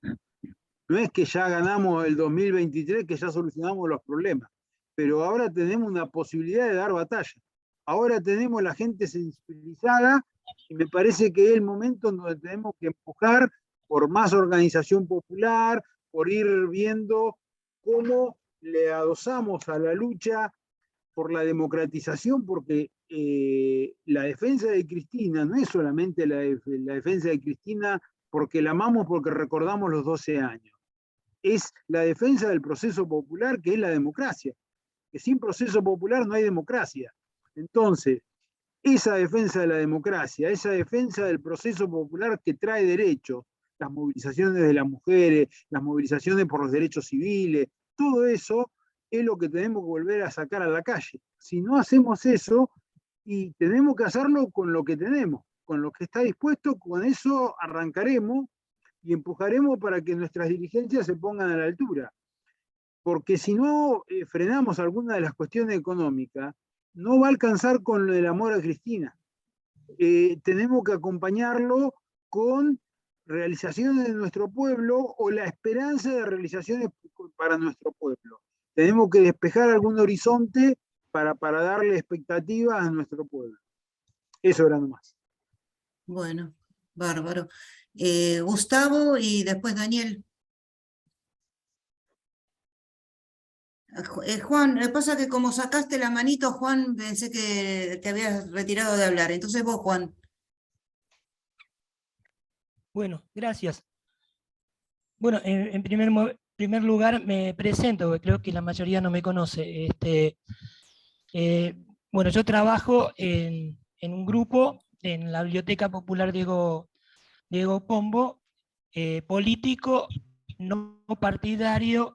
No es que ya ganamos el 2023, que ya solucionamos los problemas, pero ahora tenemos una posibilidad de dar batalla. Ahora tenemos la gente sensibilizada y me parece que es el momento en donde tenemos que empujar por más organización popular, por ir viendo cómo le adosamos a la lucha por la democratización, porque la defensa de Cristina no es solamente la defensa de Cristina porque la amamos, porque recordamos los 12 años. Es la defensa del proceso popular, que es la democracia. Que sin proceso popular no hay democracia. Entonces, esa defensa de la democracia, esa defensa del proceso popular que trae derechos, las movilizaciones de las mujeres, las movilizaciones por los derechos civiles, todo eso es lo que tenemos que volver a sacar a la calle. Si no hacemos eso, y tenemos que hacerlo con lo que tenemos, con lo que está dispuesto, con eso arrancaremos y empujaremos para que nuestras dirigencias se pongan a la altura. Porque si no frenamos alguna de las cuestiones económicas, no va a alcanzar con el amor a Cristina. Tenemos que acompañarlo con realizaciones de nuestro pueblo o la esperanza de realizaciones para nuestro pueblo. Tenemos que despejar algún horizonte para darle expectativas a nuestro pueblo. Eso era nomás. Bueno, bárbaro. Gustavo y después Daniel. Juan, me pasa que como sacaste la manito, Juan, pensé que te habías retirado de hablar. Entonces vos, Juan. Bueno, gracias. Bueno, en primer lugar me presento, porque creo que la mayoría no me conoce. Bueno, yo trabajo en un grupo en la Biblioteca Popular Diego Pombo, político no partidario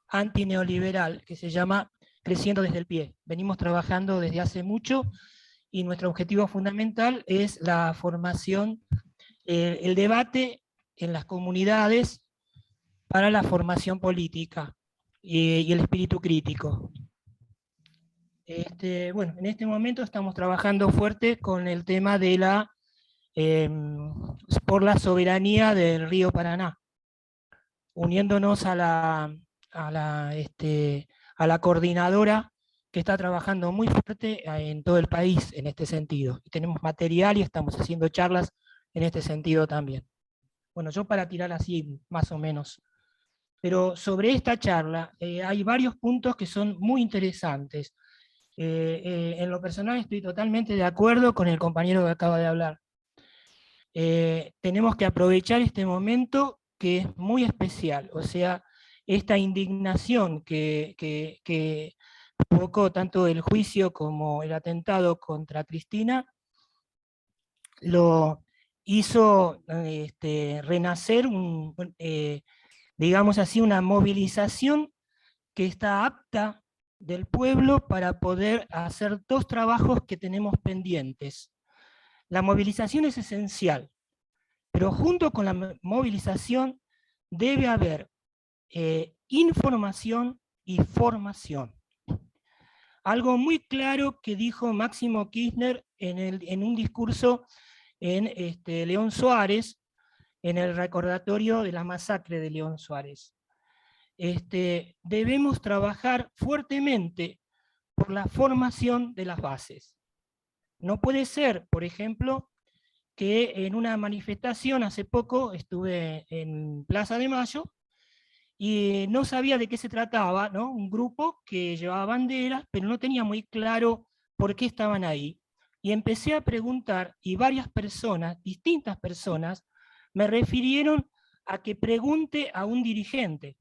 antineoliberal, que se llama Creciendo desde el Pie. Venimos trabajando desde hace mucho y nuestro objetivo fundamental es la formación, el debate en las comunidades para la formación política y el espíritu crítico. Bueno, en este momento estamos trabajando fuerte con el tema de por la soberanía del río Paraná, uniéndonos a la coordinadora que está trabajando muy fuerte en todo el país en este sentido. Y tenemos material y estamos haciendo charlas en este sentido también. Bueno, yo para tirar así más o menos. Pero sobre esta charla hay varios puntos que son muy interesantes. En lo personal estoy totalmente de acuerdo con el compañero que acaba de hablar. Tenemos que aprovechar este momento que es muy especial, o sea, esta indignación que provocó tanto el juicio como el atentado contra Cristina, lo hizo renacer, digamos así, una movilización que está apta del pueblo para poder hacer dos trabajos que tenemos pendientes. La movilización es esencial, pero junto con la movilización debe haber información y formación. Algo muy claro que dijo Máximo Kirchner en un discurso en León Suárez, en el recordatorio de la masacre de León Suárez. Debemos trabajar fuertemente por la formación de las bases. No puede ser, por ejemplo, que en una manifestación hace poco estuve en Plaza de Mayo y no sabía de qué se trataba, ¿no? Un grupo que llevaba banderas, pero no tenía muy claro por qué estaban ahí. Y empecé a preguntar, y varias personas, distintas personas, me refirieron a que pregunte a un dirigente.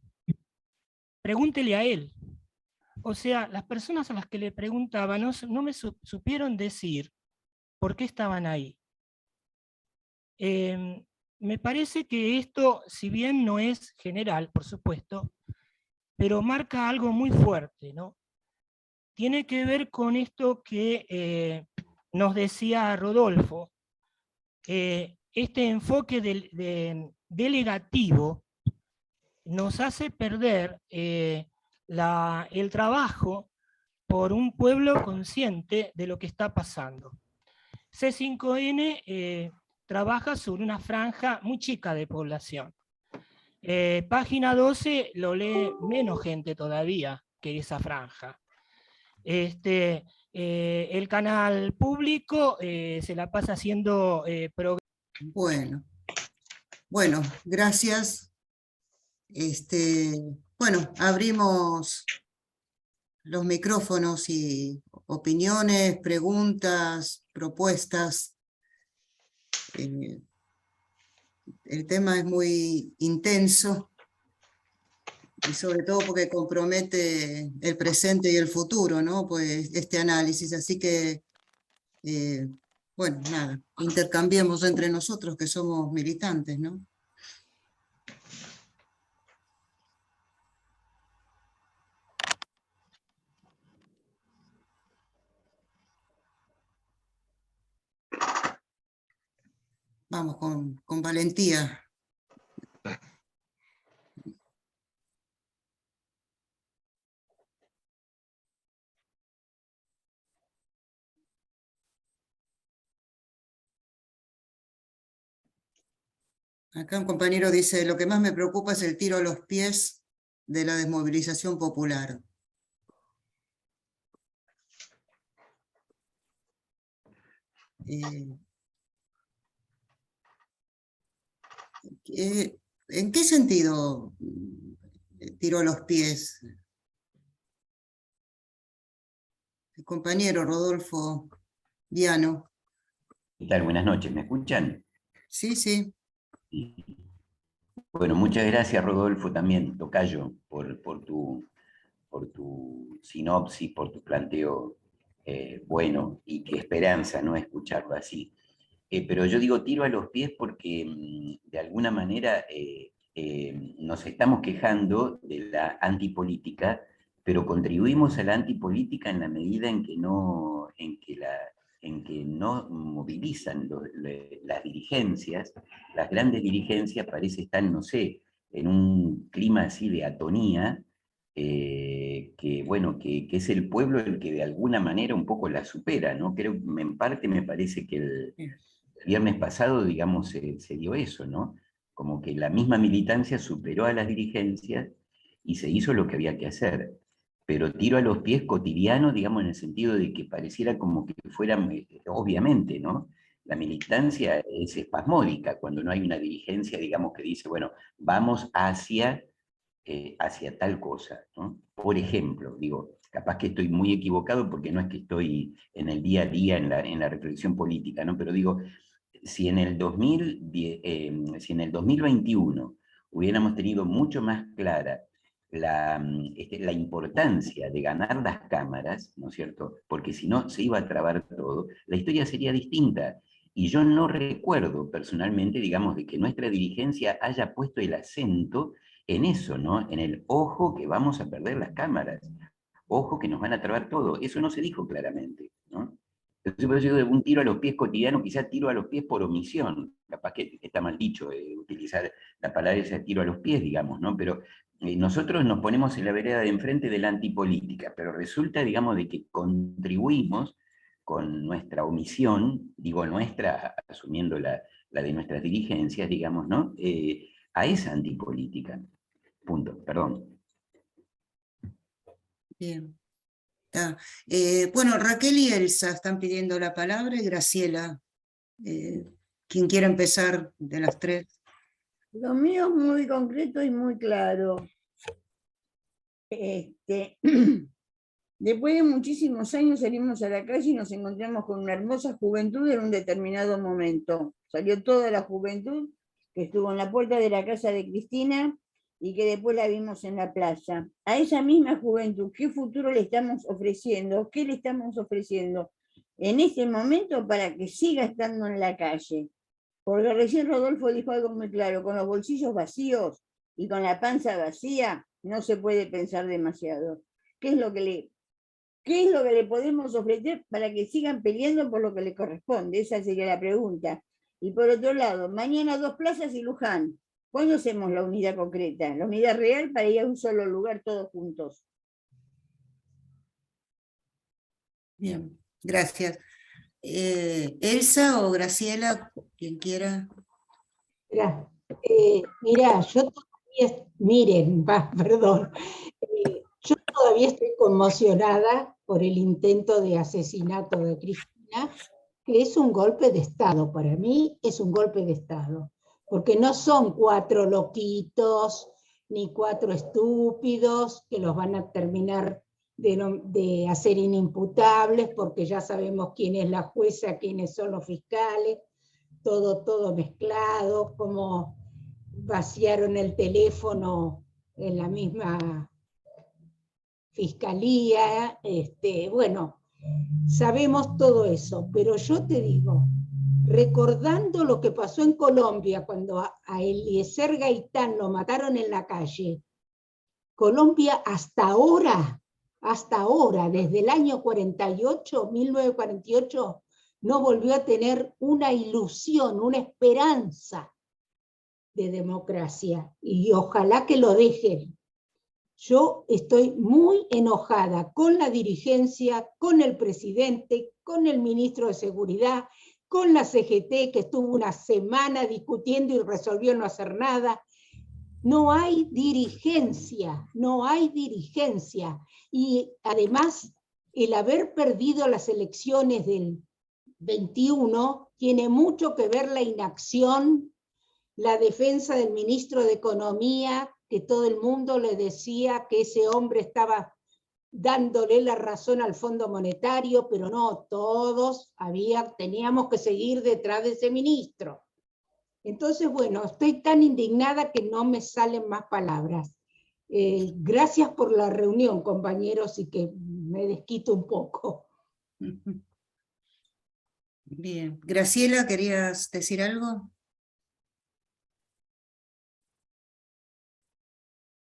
Pregúntele a él. O sea, las personas a las que le preguntaba no me supieron decir por qué estaban ahí. Me parece que esto, si bien no es general, por supuesto, pero marca algo muy fuerte, ¿no? Tiene que ver con esto que nos decía Rodolfo, este enfoque delegativo nos hace perder el trabajo por un pueblo consciente de lo que está pasando. C5N trabaja sobre una franja muy chica de población. Página 12 lo lee menos gente todavía que esa franja. El canal público se la pasa haciendo Bueno, gracias. Bueno, abrimos los micrófonos y opiniones, preguntas, propuestas. El tema es muy intenso y sobre todo porque compromete el presente y el futuro, ¿no? Pues este análisis, así que, bueno, nada, intercambiemos entre nosotros que somos militantes, ¿no? Vamos con valentía. Acá un compañero dice, lo que más me preocupa es el tiro a los pies de la desmovilización popular. ¿En qué sentido tiro a los pies? El compañero Rodolfo Viano. ¿Qué tal? Buenas noches, ¿me escuchan? Sí, sí. Bueno, muchas gracias, Rodolfo, también, tocayo, por tu sinopsis, por tu planteo bueno, y qué esperanza, ¿no? Escucharlo así. Pero yo digo tiro a los pies porque de alguna manera nos estamos quejando de la antipolítica, pero contribuimos a la antipolítica en la medida en que no movilizan las dirigencias. Las grandes dirigencias parece están, no sé, en un clima así de atonía, que bueno, que es el pueblo el que de alguna manera un poco la supera, ¿no? Creo, en parte me parece que el viernes pasado, digamos, se dio eso, ¿no? Como que la misma militancia superó a las dirigencias y se hizo lo que había que hacer. Pero tiro a los pies cotidiano, digamos, en el sentido de que pareciera como que fuera, obviamente, ¿no? La militancia es espasmódica cuando no hay una dirigencia, digamos, que dice, bueno, vamos hacia tal cosa, ¿no? Por ejemplo, digo, capaz que estoy muy equivocado porque no es que estoy en el día a día en la reflexión política, ¿no? Pero digo, si en el 2021 hubiéramos tenido mucho más clara la importancia de ganar las cámaras, ¿no es cierto? Porque si no se iba a trabar todo, la historia sería distinta. Y yo no recuerdo personalmente, digamos, de que nuestra dirigencia haya puesto el acento en eso, ¿no? En el ojo que vamos a perder las cámaras, ojo que nos van a trabar todo. Eso no se dijo claramente, ¿no? Entonces, por eso digo, un tiro a los pies cotidiano, quizás tiro a los pies por omisión, capaz que está mal dicho utilizar la palabra ese tiro a los pies, digamos, ¿no? Pero nosotros nos ponemos en la vereda de enfrente de la antipolítica, pero resulta, digamos, de que contribuimos con nuestra omisión, digo nuestra, asumiendo la de nuestras dirigencias, digamos, ¿no? A esa antipolítica. Punto, perdón. Bien. Bueno, Raquel y Elsa están pidiendo la palabra, y Graciela. ¿Quién quiere empezar de las tres? Lo mío es muy concreto y muy claro. Después de muchísimos años salimos a la calle y nos encontramos con una hermosa juventud en un determinado momento. Salió toda la juventud que estuvo en la puerta de la casa de Cristina y que después la vimos en la playa. A esa misma juventud, ¿qué futuro le estamos ofreciendo? ¿Qué le estamos ofreciendo en este momento para que siga estando en la calle? Porque recién Rodolfo dijo algo muy claro: con los bolsillos vacíos y con la panza vacía no se puede pensar demasiado. ¿Qué es lo que le podemos ofrecer para que sigan peleando por lo que les corresponde? Esa sería la pregunta. Y por otro lado, mañana 2 plazas y Luján. ¿Cuándo hacemos la unidad concreta? La unidad real para ir a un solo lugar todos juntos. Bien, gracias. Elsa o Graciela, quien quiera. Mira, yo todavía, perdón, yo todavía estoy conmocionada por el intento de asesinato de Cristina, que es un golpe de Estado. Para mí es un golpe de Estado, porque no son 4 loquitos ni 4 estúpidos que los van a terminar de hacer inimputables, porque ya sabemos quién es la jueza, quiénes son los fiscales, todo mezclado, como vaciaron el teléfono en la misma fiscalía. Bueno, sabemos todo eso, pero yo te digo, recordando lo que pasó en Colombia cuando a Eliezer Gaitán lo mataron en la calle, Colombia hasta ahora, desde el año 1948, no volvió a tener una ilusión, una esperanza de democracia, y ojalá que lo dejen. Yo estoy muy enojada con la dirigencia, con el presidente, con el ministro de Seguridad, con la CGT, que estuvo una semana discutiendo y resolvió no hacer nada. No hay dirigencia, y además el haber perdido las elecciones del 21 tiene mucho que ver la inacción, la defensa del ministro de Economía, que todo el mundo le decía que ese hombre estaba dándole la razón al Fondo Monetario, pero no, todos teníamos que seguir detrás de ese ministro. Entonces, bueno, estoy tan indignada que no me salen más palabras. Gracias por la reunión, compañeros, y que me desquito un poco. Bien. Graciela, ¿querías decir algo?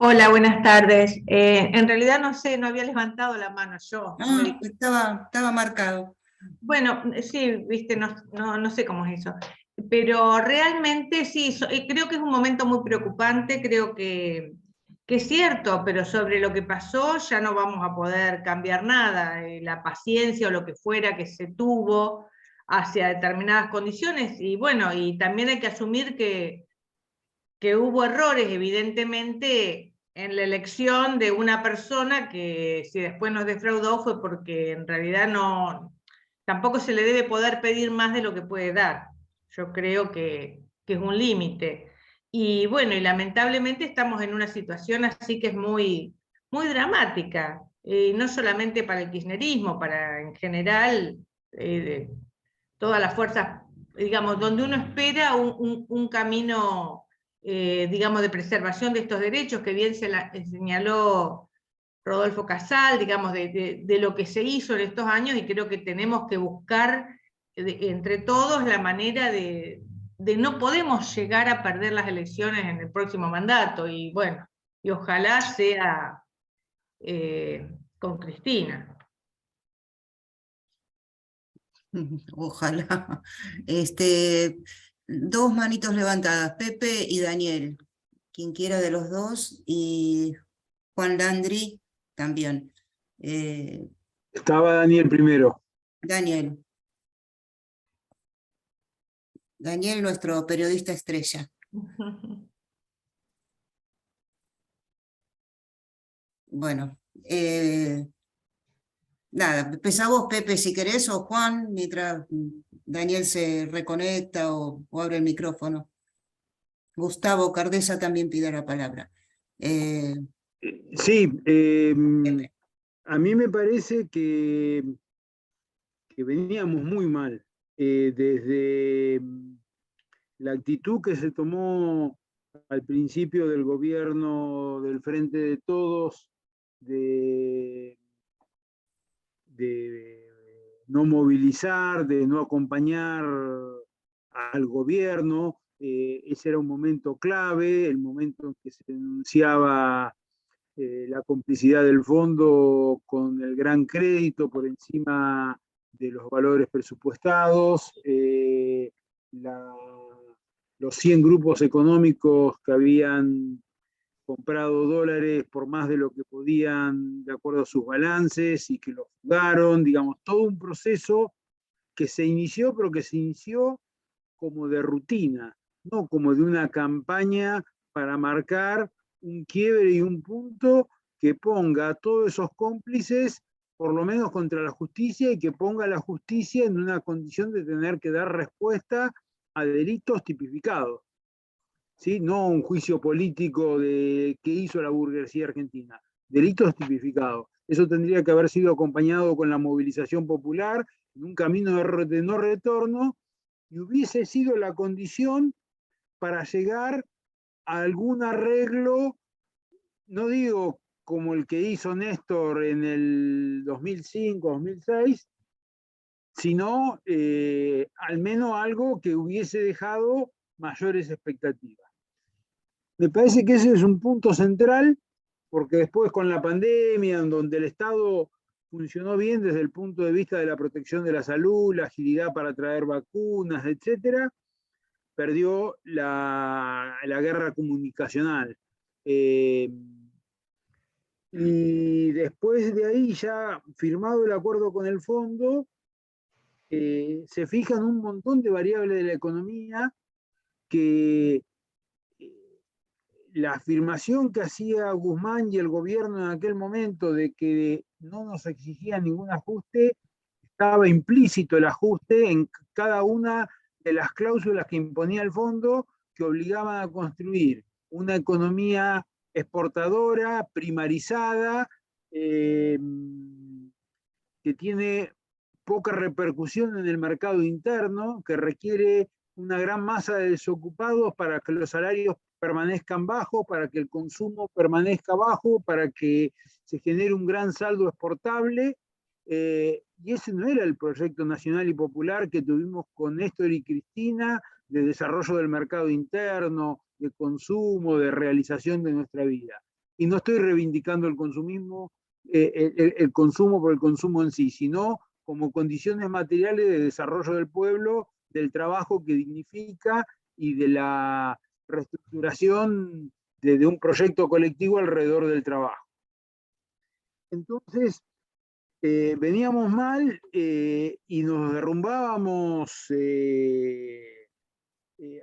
Hola, buenas tardes. En realidad no sé, no había levantado la mano yo. Estaba marcado. Bueno, sí, viste, no sé cómo es eso. Pero realmente sí, creo que es un momento muy preocupante, creo que es cierto, pero sobre lo que pasó ya no vamos a poder cambiar nada. La paciencia o lo que fuera que se tuvo hacia determinadas condiciones, y bueno, y también hay que asumir que hubo errores, evidentemente, en la elección de una persona que, si después nos defraudó, fue porque en realidad tampoco se le debe poder pedir más de lo que puede dar. Yo creo que es un límite. Y bueno, y lamentablemente estamos en una situación así que es muy, muy dramática, no solamente para el kirchnerismo, para en general todas las fuerzas, digamos, donde uno espera un camino, digamos, de preservación de estos derechos, que bien señaló Rodolfo Casal, digamos, de lo que se hizo en estos años, y creo que tenemos que buscar entre todos la manera de no podemos llegar a perder las elecciones en el próximo mandato, y bueno, y ojalá sea con Cristina. Ojalá. 2 manitos levantadas, Pepe y Daniel. quien quiera de los dos, y Juan Landry también. Estaba Daniel primero. Daniel, nuestro periodista estrella. Bueno, nada, empezá vos, Pepe, si querés, o Juan, mientras Daniel se reconecta o abre el micrófono. Gustavo Cardesa también pide la palabra. Sí, Pepe. a mí me parece que veníamos muy mal. Desde la actitud que se tomó al principio del gobierno del Frente de Todos, de no movilizar, de no acompañar al gobierno. Ese era un momento clave, el momento en que se denunciaba la complicidad del fondo con el gran crédito por encima de los valores presupuestados, los 100 grupos económicos que habían comprado dólares por más de lo que podían de acuerdo a sus balances y que los fugaron, digamos, todo un proceso que se inició, pero que se inició como de rutina, no como de una campaña para marcar un quiebre y un punto que ponga a todos esos cómplices por lo menos contra la justicia y que ponga a la justicia en una condición de tener que dar respuesta a delitos tipificados. ¿Sí? No un juicio político de qué hizo la burguesía argentina, delitos tipificados. Eso tendría que haber sido acompañado con la movilización popular en un camino de no retorno y hubiese sido la condición para llegar a algún arreglo, no digo como el que hizo Néstor en el 2005-2006, sino al menos algo que hubiese dejado mayores expectativas. Me parece que ese es un punto central, porque después con la pandemia, en donde el Estado funcionó bien desde el punto de vista de la protección de la salud, la agilidad para traer vacunas, etc., perdió la guerra comunicacional. Y después de ahí, ya firmado el acuerdo con el fondo, se fijan un montón de variables de la economía que la afirmación que hacía Guzmán y el gobierno en aquel momento de que no nos exigía ningún ajuste, estaba implícito el ajuste en cada una de las cláusulas que imponía el fondo, que obligaban a construir una economía exportadora, primarizada, que tiene poca repercusión en el mercado interno, que requiere una gran masa de desocupados para que los salarios permanezcan bajos, para que el consumo permanezca bajo, para que se genere un gran saldo exportable. Y ese no era el proyecto nacional y popular que tuvimos con Néstor y Cristina, de desarrollo del mercado interno, de consumo, de realización de nuestra vida. Y no estoy reivindicando el consumismo, el consumo por el consumo en sí, sino como condiciones materiales de desarrollo del pueblo, del trabajo que dignifica y de la reestructuración de un proyecto colectivo alrededor del trabajo. Entonces, veníamos mal y nos derrumbábamos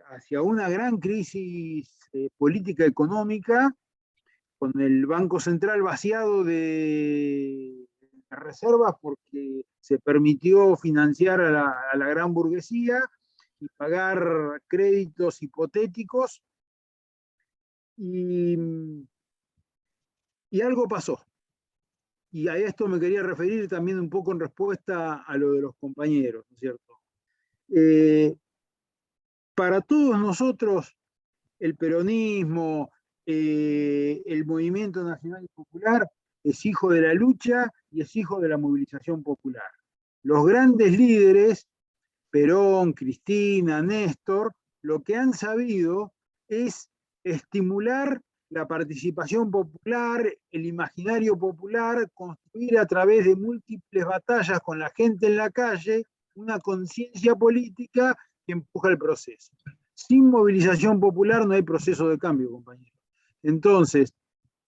hacia una gran crisis política económica, con el Banco Central vaciado de reservas porque se permitió financiar a la gran burguesía y pagar créditos hipotéticos, y algo pasó. Y a esto me quería referir también un poco en respuesta a lo de los compañeros, ¿no es cierto? Para todos nosotros, el peronismo, el movimiento nacional y popular, es hijo de la lucha y es hijo de la movilización popular. Los grandes líderes, Perón, Cristina, Néstor, lo que han sabido es estimular la participación popular, el imaginario popular, construir a través de múltiples batallas con la gente en la calle una conciencia política que empuja el proceso. Sin movilización popular no hay proceso de cambio, compañeros. Entonces,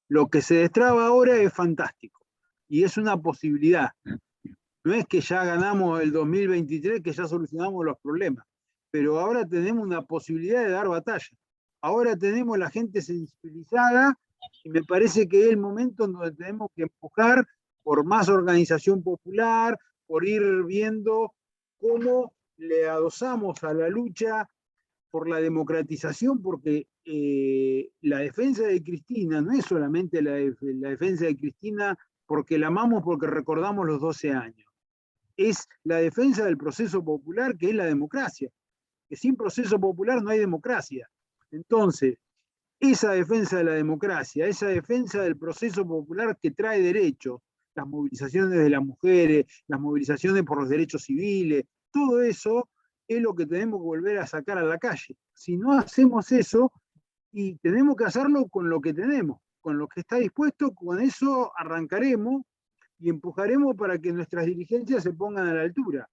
lo que se destraba ahora es fantástico y es una posibilidad. No es que ya ganamos el 2023, que ya solucionamos los problemas, pero ahora tenemos una posibilidad de dar batalla. Ahora tenemos la gente sensibilizada y me parece que es el momento en donde tenemos que empujar por más organización popular, por ir viendo cómo le adosamos a la lucha por la democratización, porque la defensa de Cristina no es solamente la defensa de Cristina porque la amamos, porque recordamos los 12 años. Es la defensa del proceso popular, que es la democracia. Que sin proceso popular no hay democracia. Entonces, esa defensa de la democracia, esa defensa del proceso popular que trae derechos, las movilizaciones de las mujeres, las movilizaciones por los derechos civiles, todo eso es lo que tenemos que volver a sacar a la calle. Si no hacemos eso, y tenemos que hacerlo con lo que tenemos, con lo que está dispuesto, con eso arrancaremos y empujaremos para que nuestras dirigencias se pongan a la altura.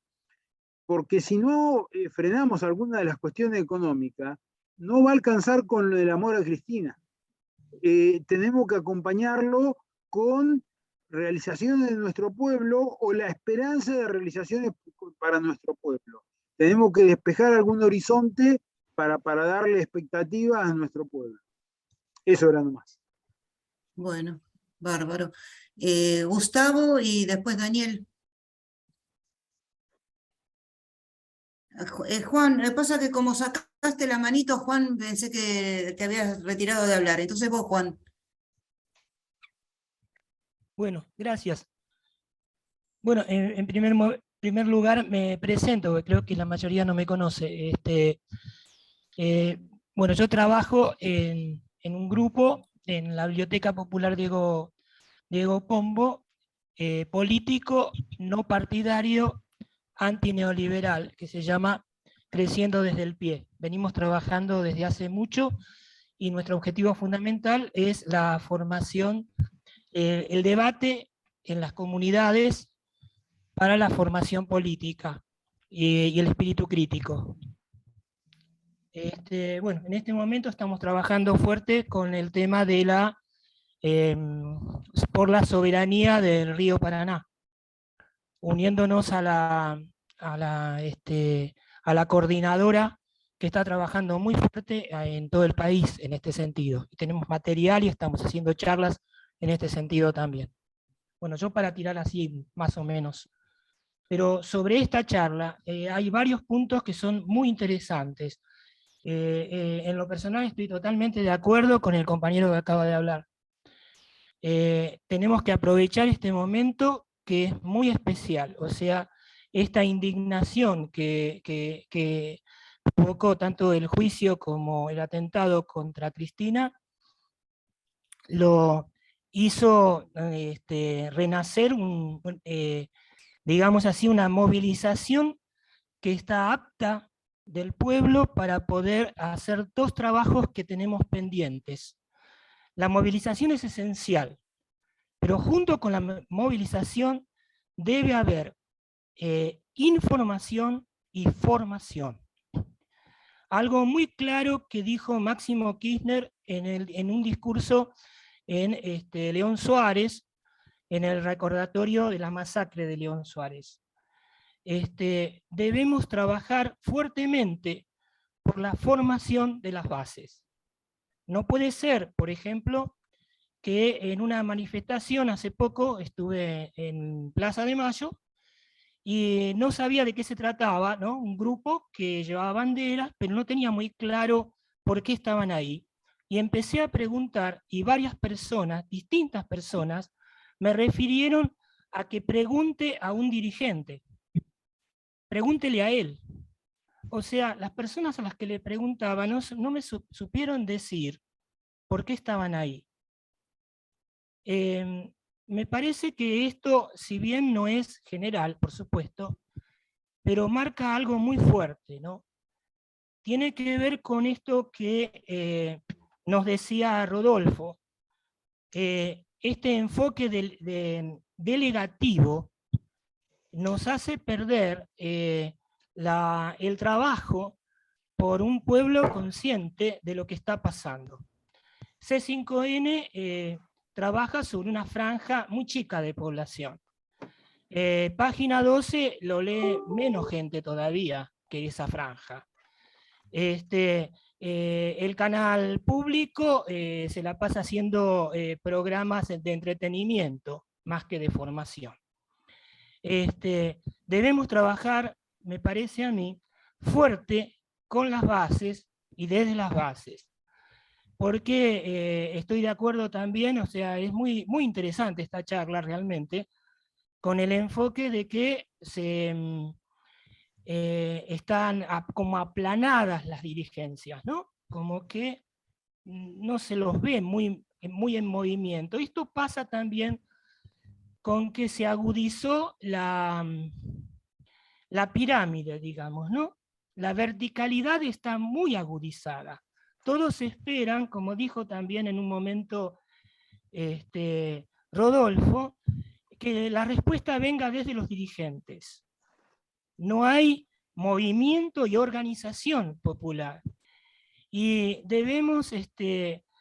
Porque si no frenamos alguna de las cuestiones económicas, no va a alcanzar con el amor a Cristina. Tenemos que acompañarlo con realizaciones de nuestro pueblo o la esperanza de realizaciones para nuestro pueblo. Tenemos que despejar algún horizonte para darle expectativas a nuestro pueblo. Eso era nomás. Bueno, bárbaro. Gustavo y después Daniel. Juan, me pasa que como sacaste la manito, Juan, pensé que te habías retirado de hablar. Entonces vos, Juan. Bueno, gracias. Bueno, en primer lugar me presento, porque creo que la mayoría no me conoce. Bueno, yo trabajo en un grupo en la Biblioteca Popular Diego Pombo, político no partidario antineoliberal, que se llama Creciendo desde el Pie. Venimos trabajando desde hace mucho y nuestro objetivo fundamental es la formación, el debate en las comunidades para la formación política y el espíritu crítico. Bueno, en este momento estamos trabajando fuerte con el tema de por la soberanía del río Paraná, uniéndonos a la coordinadora que está trabajando muy fuerte en todo el país en este sentido. Y tenemos material y estamos haciendo charlas en este sentido también. Bueno, yo para tirar así más o menos. Pero sobre esta charla hay varios puntos que son muy interesantes. En lo personal estoy totalmente de acuerdo con el compañero que acaba de hablar. Tenemos que aprovechar este momento que es muy especial, o sea, esta indignación que provocó tanto el juicio como el atentado contra Cristina, lo hizo renacer, digamos así, una movilización que está apta del pueblo para poder hacer dos trabajos que tenemos pendientes. La movilización es esencial, pero junto con la movilización debe haber información y formación. Algo muy claro que dijo Máximo Kirchner en un discurso en León Suárez, en el recordatorio de la masacre de León Suárez. Debemos trabajar fuertemente por la formación de las bases. No puede ser, por ejemplo, que en una manifestación hace poco estuve en Plaza de Mayo y no sabía de qué se trataba, ¿no? Un grupo que llevaba banderas, pero no tenía muy claro por qué estaban ahí. Y empecé a preguntar, y varias personas, distintas personas, me refirieron a que pregunte a un dirigente. Pregúntele a él. O sea, las personas a las que le preguntaba no me supieron decir por qué estaban ahí. Me parece que esto, si bien no es general, por supuesto, pero marca algo muy fuerte, ¿no? Tiene que ver con esto que nos decía Rodolfo, este enfoque delegativo nos hace perder el trabajo por un pueblo consciente de lo que está pasando. C5N trabaja sobre una franja muy chica de población. Página 12 lo lee menos gente todavía que esa franja. El canal público se la pasa haciendo programas de entretenimiento más que de formación. Debemos trabajar, me parece a mí, fuerte con las bases y desde las bases. Porque estoy de acuerdo también, o sea, es muy interesante esta charla realmente, con el enfoque de que están como aplanadas las dirigencias, ¿no? Como que no se los ve muy en movimiento. Esto pasa también con que se agudizó la pirámide, digamos, ¿no? La verticalidad está muy agudizada. Todos esperan, como dijo también en un momento Rodolfo, que la respuesta venga desde los dirigentes. No hay movimiento y organización popular. Y debemos,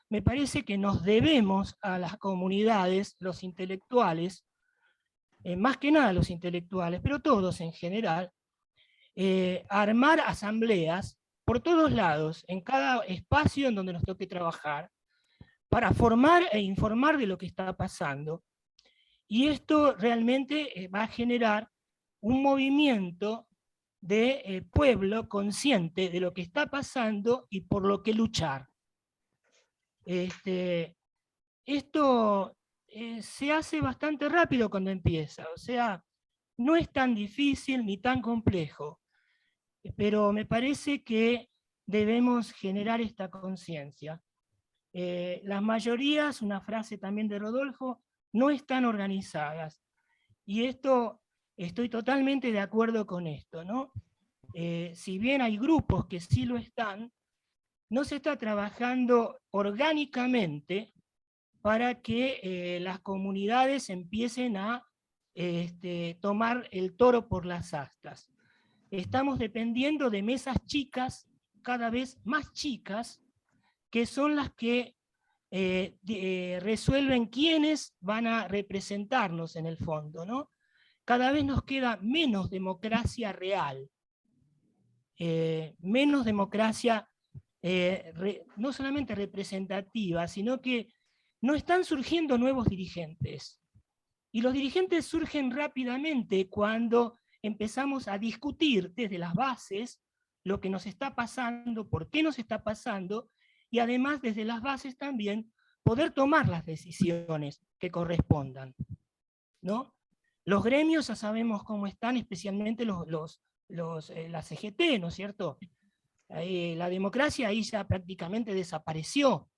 me parece que nos debemos a las comunidades, los intelectuales, más que nada los intelectuales, pero todos en general, armar asambleas por todos lados, en cada espacio en donde nos toque trabajar, para formar e informar de lo que está pasando. Y esto realmente va a generar un movimiento de pueblo consciente de lo que está pasando y por lo que luchar. Esto se hace bastante rápido cuando empieza, o sea, no es tan difícil ni tan complejo, pero me parece que debemos generar esta conciencia. Las mayorías, una frase también de Rodolfo, no están organizadas. Y esto, estoy totalmente de acuerdo con esto, ¿no? Si bien hay grupos que sí lo están, no se está trabajando orgánicamente para que las comunidades empiecen a tomar el toro por las astas. Estamos dependiendo de mesas chicas, cada vez más chicas, que son las que resuelven quiénes van a representarnos en el fondo, ¿no? Cada vez nos queda menos democracia real, menos democracia no solamente representativa, sino que no están surgiendo nuevos dirigentes. Y los dirigentes surgen rápidamente cuando empezamos a discutir desde las bases lo que nos está pasando, por qué nos está pasando, y además desde las bases también poder tomar las decisiones que correspondan, ¿no? Los gremios ya sabemos cómo están, especialmente la CGT, ¿no es cierto? La democracia ahí ya prácticamente desapareció,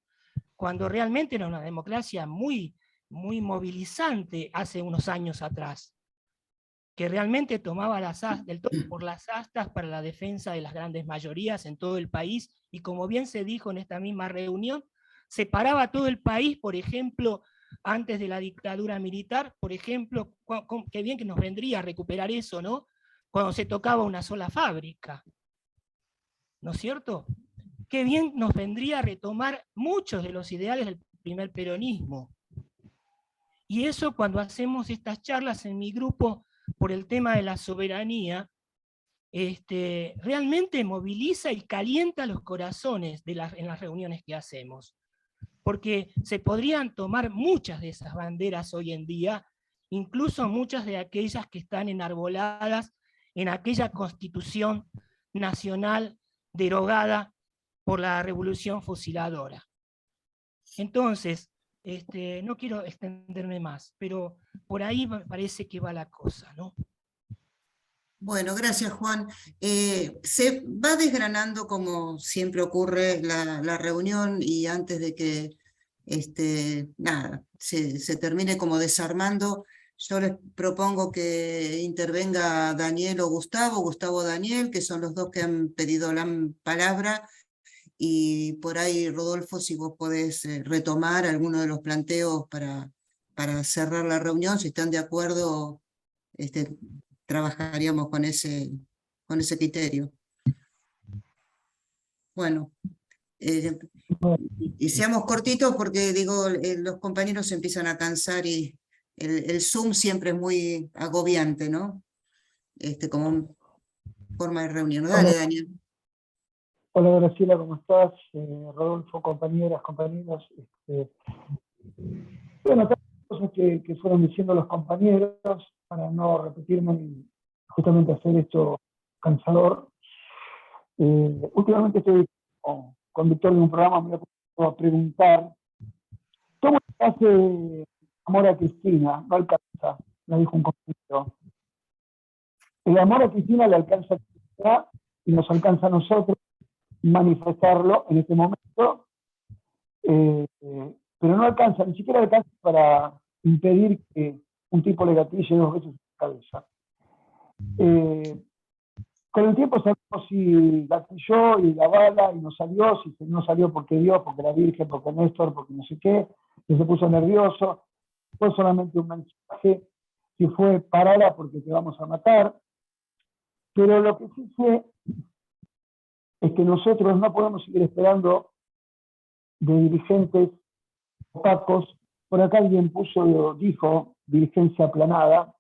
cuando realmente era una democracia muy movilizante hace unos años atrás, que realmente tomaba del toro por las astas para la defensa de las grandes mayorías en todo el país, y como bien se dijo en esta misma reunión, separaba todo el país, por ejemplo, antes de la dictadura militar, por ejemplo, qué bien que nos vendría a recuperar eso, ¿no? Cuando se tocaba una sola fábrica, ¿no es cierto? Qué bien nos vendría a retomar muchos de los ideales del primer peronismo. Y eso, cuando hacemos estas charlas en mi grupo por el tema de la soberanía, realmente moviliza y calienta los corazones en las reuniones que hacemos. Porque se podrían tomar muchas de esas banderas hoy en día, incluso muchas de aquellas que están enarboladas en aquella Constitución Nacional derogada por la Revolución Fusiladora. Entonces, no quiero extenderme más, pero por ahí me parece que va la cosa, ¿no? Bueno, gracias, Juan. Se va desgranando, como siempre ocurre, la reunión, y antes de que se termine como desarmando, yo les propongo que intervenga Daniel o Gustavo Daniel, que son los dos que han pedido la palabra, y por ahí, Rodolfo, si vos podés retomar alguno de los planteos para cerrar la reunión, si están de acuerdo, trabajaríamos con ese criterio. Bueno, Y seamos cortitos porque digo, los compañeros se empiezan a cansar y el Zoom siempre es muy agobiante, ¿no? Como forma de reunión. Dale, Daniel. Hola Graciela, ¿cómo estás? Rodolfo, compañeras, compañeros. Bueno, tantas cosas que fueron diciendo los compañeros, para no repetirme y justamente hacer esto cansador. Últimamente estoy como conductor de un programa, me voy a preguntar, ¿cómo se hace amor a Cristina? No alcanza, me dijo un compañero. El amor a Cristina le alcanza a Cristina y nos alcanza a nosotros manifestarlo en este momento, pero no alcanza, ni siquiera alcanza para impedir que un tipo le gatille 2 veces en la cabeza. Con el tiempo sabemos si gatilló y la bala y no salió, si no salió porque Dios, porque la Virgen, porque Néstor, porque no sé qué, que se puso nervioso, fue solamente un mensaje, si fue parala porque te vamos a matar, pero lo que sí fue es que nosotros no podemos seguir esperando de dirigentes opacos. Por acá alguien dijo, dirigencia aplanada.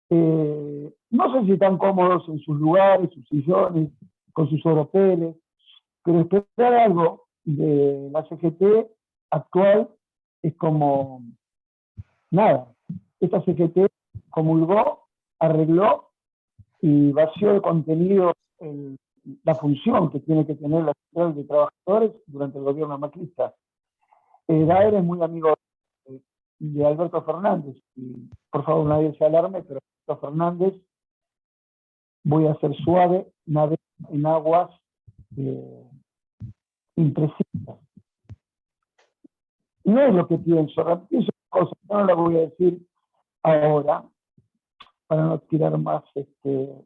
No sé si están cómodos en sus lugares, sus sillones, con sus oropeles, pero esperar algo de la CGT actual es como nada. Esta CGT comulgó, arregló y vació de contenido la función que tiene que tener la Central de Trabajadores durante el gobierno macrista. Daer es muy amigo de Alberto Fernández, y por favor nadie se alarme, pero Alberto Fernández, voy a ser suave, navega en aguas imprecisas. No es lo que pienso cosas, no las voy a decir ahora, para no tirar más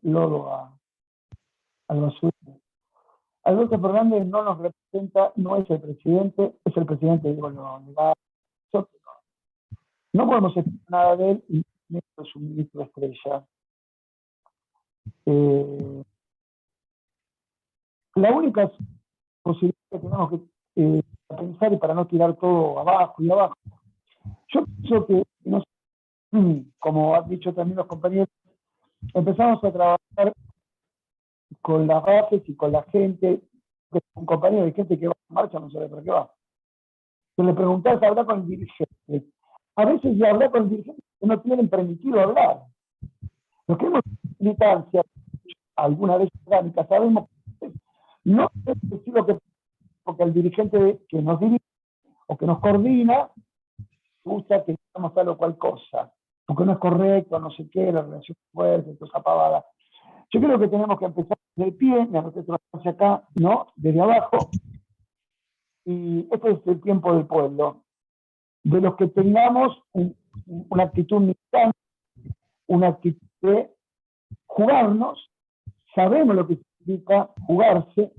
lodo al basurero. Alberto Fernández no nos representa, no es el presidente, es el presidente, digo, no podemos esperar nada de él y es un ministro estrella. La única posibilidad que tenemos que pensar, y para no tirar todo abajo y abajo, yo pienso que, como han dicho también los compañeros, empezamos a trabajar con las bases y con la gente, que un compañero de gente que va en marcha no sabe para qué va. Si le preguntás, hablar con el dirigente. A veces ya hablar con el dirigente que no tienen permitido hablar. Los que hemos militancia alguna vez orgánica sabemos que no es decir lo que porque el dirigente que nos dirige o que nos coordina gusta que digamos tal o cual cosa, porque no es correcto, no sé qué, la relación fuerte, toda esa pavada. Yo creo que tenemos que empezar desde el pie, hacia acá, ¿no? Desde abajo. Y este es el tiempo del pueblo. De los que tengamos una actitud militante, una actitud de jugarnos, sabemos lo que significa jugarse,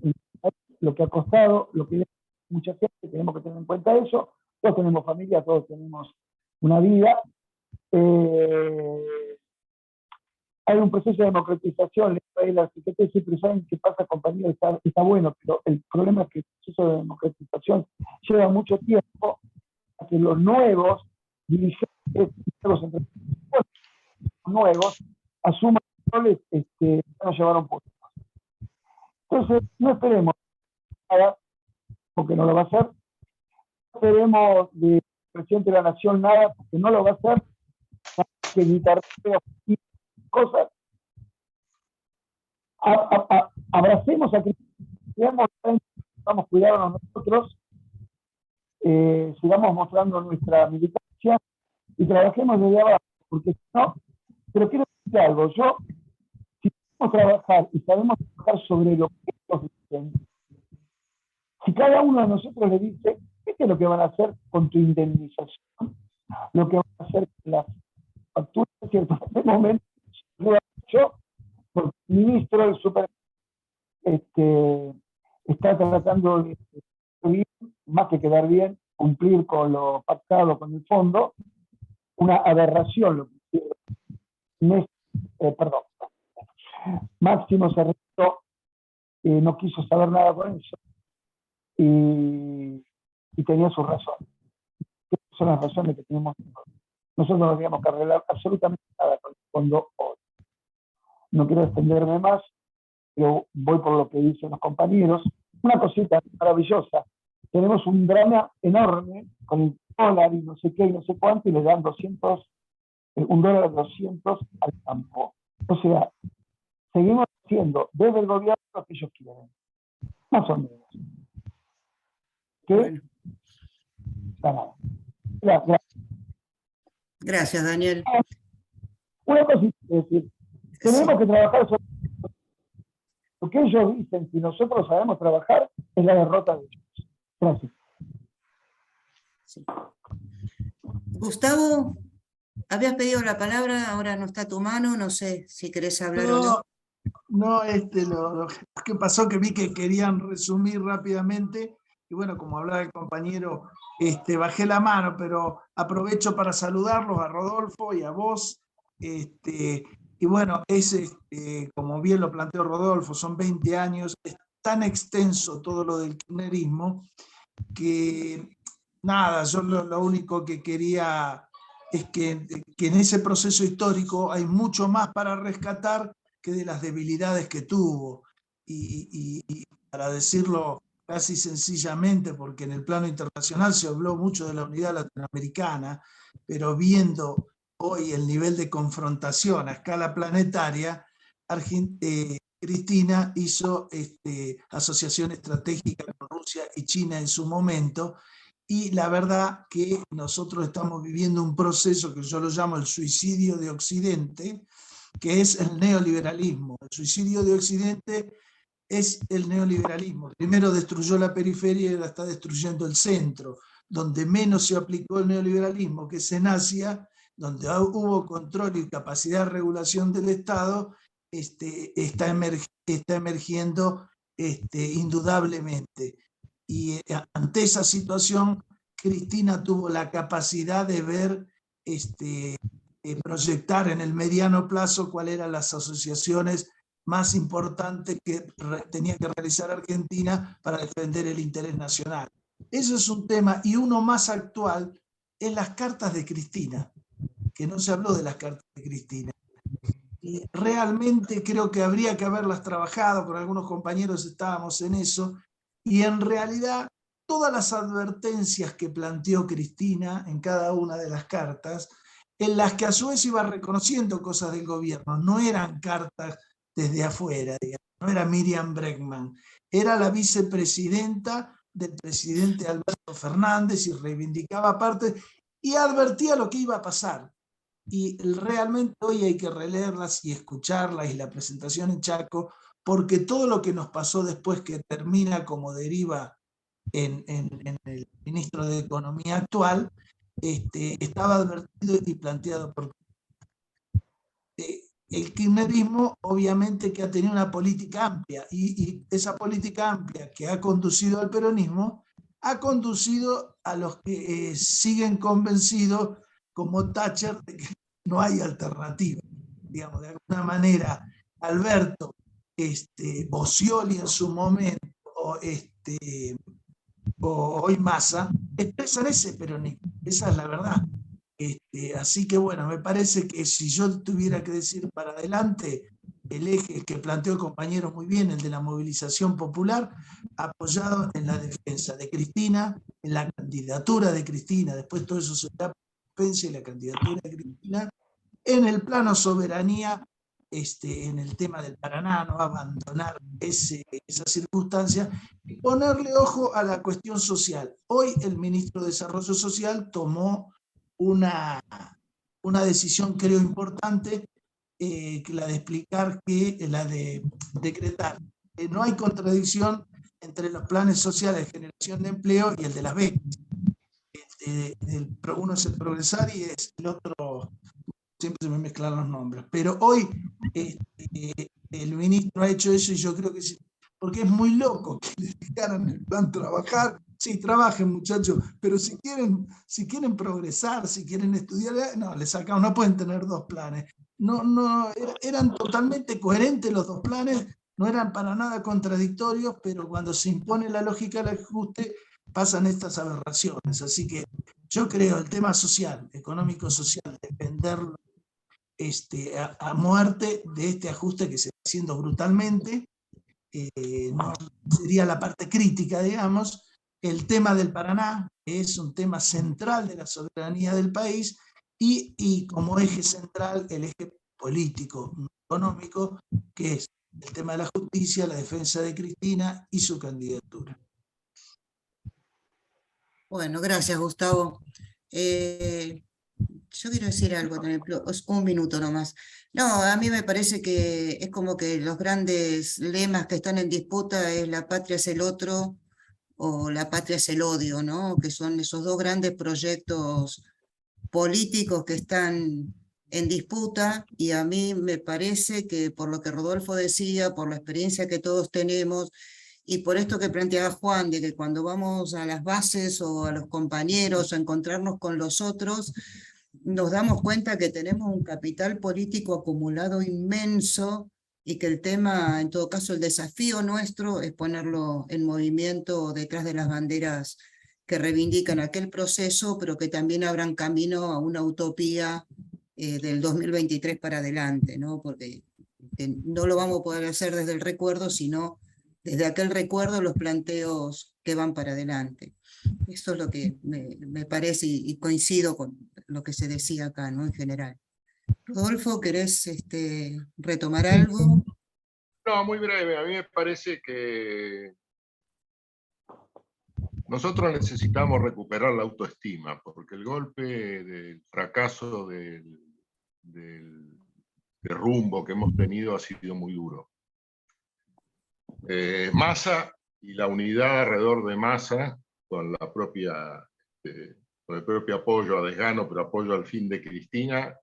lo que ha costado, lo que mucha gente, tenemos que tener en cuenta eso. Todos tenemos familia, todos tenemos una vida. Hay un proceso de democratización, la CGT siempre saben qué pasa, compañeros, está bueno, pero el problema es que el proceso de democratización lleva mucho tiempo a que los nuevos dirigentes, nuevos, asuman roles que nos llevaron por. Entonces, no esperemos nada, porque no lo va a hacer. No esperemos del presidente de la Nación nada, porque no lo va a hacer. Que evitar cosas. Abracemos a Cristina, vamos a cuidarnos nosotros, sigamos mostrando nuestra militancia y trabajemos desde abajo, porque si no, pero quiero decir algo, si podemos trabajar y sabemos trabajar sobre lo que ellos dicen, si cada uno de nosotros le dice, ¿qué es lo que van a hacer con tu indemnización? Lo que van a hacer con las facturas, ¿cierto? En este momento, yo, porque el ministro del super está tratando de más que quedar bien, cumplir con lo pactado con el fondo, una aberración, lo que perdón, Máximo Cerrito no quiso saber nada con eso. y tenía sus razones. Son las razones que tenemos nosotros. No teníamos que arreglar absolutamente nada con el fondo hoy. No quiero extenderme más, pero voy por lo que dicen los compañeros. Una cosita maravillosa. Tenemos un drama enorme con el dólar y no sé qué y no sé cuánto, y le dan $1.200 al campo. O sea, seguimos haciendo desde el gobierno lo que ellos quieren. Más o menos. ¿Qué? Bueno. Nada. Gracias. Gracias, Daniel. Una cosita, es decir, tenemos que trabajar sobre lo que ellos dicen, si nosotros sabemos trabajar, es la derrota de ellos. Gracias. Sí. Gustavo, habías pedido la palabra, ahora no está tu mano, no sé si querés hablar o no. No, lo que pasó que vi que querían resumir rápidamente, y bueno, como hablaba el compañero, bajé la mano, pero aprovecho para saludarlos a Rodolfo y a vos, y bueno, como bien lo planteó Rodolfo, son 20 años, es tan extenso todo lo del kirchnerismo, que nada, yo lo único que quería es que en ese proceso histórico hay mucho más para rescatar que de las debilidades que tuvo. Y para decirlo casi sencillamente, porque en el plano internacional se habló mucho de la unidad latinoamericana, pero viendo hoy el nivel de confrontación a escala planetaria, Cristina hizo asociación estratégica con Rusia y China en su momento, y la verdad que nosotros estamos viviendo un proceso que yo lo llamo el suicidio de Occidente, que es el neoliberalismo. El suicidio de Occidente es el neoliberalismo. Primero destruyó la periferia y ahora está destruyendo el centro. Donde menos se aplicó el neoliberalismo, que es en Asia, donde hubo control y capacidad de regulación del Estado, está emergiendo indudablemente. Y ante esa situación, Cristina tuvo la capacidad de ver, proyectar en el mediano plazo cuáles eran las asociaciones más importantes que tenía que realizar Argentina para defender el interés nacional. Eso es un tema, y uno más actual es las cartas de Cristina, que no se habló de las cartas de Cristina. Y realmente creo que habría que haberlas trabajado, con algunos compañeros estábamos en eso, y en realidad todas las advertencias que planteó Cristina en cada una de las cartas, en las que a su vez iba reconociendo cosas del gobierno, no eran cartas desde afuera, digamos, no era Miriam Bregman, era la vicepresidenta del presidente Alberto Fernández y reivindicaba parte y advertía lo que iba a pasar. Y realmente hoy hay que releerlas y escucharlas, y la presentación en Chaco, porque todo lo que nos pasó después, que termina como deriva en el ministro de Economía actual, estaba advertido y planteado por el kirchnerismo, obviamente que ha tenido una política amplia, y esa política amplia que ha conducido al peronismo, ha conducido a los que siguen convencidos, como Thatcher, de que no hay alternativa. Digamos, de alguna manera, Alberto, o Scioli en su momento, o hoy Massa, expresan ese peronismo. Esa es la verdad. Así que bueno, me parece que si yo tuviera que decir para adelante, el eje que planteó el compañero muy bien, el de la movilización popular, apoyado en la defensa de Cristina, en la candidatura de Cristina, después todo eso se da y la candidatura de Cristina, en el plano soberanía, en el tema del Paraná, no abandonar esa circunstancia, y ponerle ojo a la cuestión social. Hoy el ministro de Desarrollo Social tomó una decisión, creo, importante, la de explicar la de decretar que no hay contradicción entre los planes sociales de generación de empleo y el de las becas. Uno es el Progresar y el otro, siempre se me mezclan los nombres, pero hoy el ministro ha hecho eso, y yo creo que sí, porque es muy loco que le dejaran el plan trabajar. Sí, trabajen, muchachos, pero si quieren progresar, si quieren estudiar, no, les sacamos, no pueden tener dos planes. No, eran totalmente coherentes los dos planes, no eran para nada contradictorios, pero cuando se impone la lógica del ajuste pasan estas aberraciones. Así que yo creo el tema social, económico-social, defenderlo a muerte de este ajuste que se está haciendo brutalmente, no sería la parte crítica, digamos. El tema del Paraná es un tema central de la soberanía del país y como eje central el eje político, económico, que es el tema de la justicia, la defensa de Cristina y su candidatura. Bueno, gracias, Gustavo. Yo quiero decir algo también, pero un minuto nomás. No, a mí me parece que es como que los grandes lemas que están en disputa es la patria es el otro o la patria es el odio, ¿no? Que son esos dos grandes proyectos políticos que están en disputa, y a mí me parece que por lo que Rodolfo decía, por la experiencia que todos tenemos, y por esto que planteaba Juan, de que cuando vamos a las bases o a los compañeros o a encontrarnos con los otros, nos damos cuenta que tenemos un capital político acumulado inmenso y que el tema, en todo caso, el desafío nuestro es ponerlo en movimiento detrás de las banderas que reivindican aquel proceso, pero que también abran camino a una utopía del 2023 para adelante, ¿no? Porque no lo vamos a poder hacer desde el recuerdo, sino desde aquel recuerdo los planteos que van para adelante. Eso es lo que me parece y coincido con lo que se decía acá, ¿no? En general. Rodolfo, ¿querés retomar algo? No, muy breve. A mí me parece que nosotros necesitamos recuperar la autoestima, porque el golpe del fracaso del rumbo que hemos tenido ha sido muy duro. Massa y la unidad alrededor de Massa, con el propio apoyo a Desgano, pero apoyo al fin de Cristina,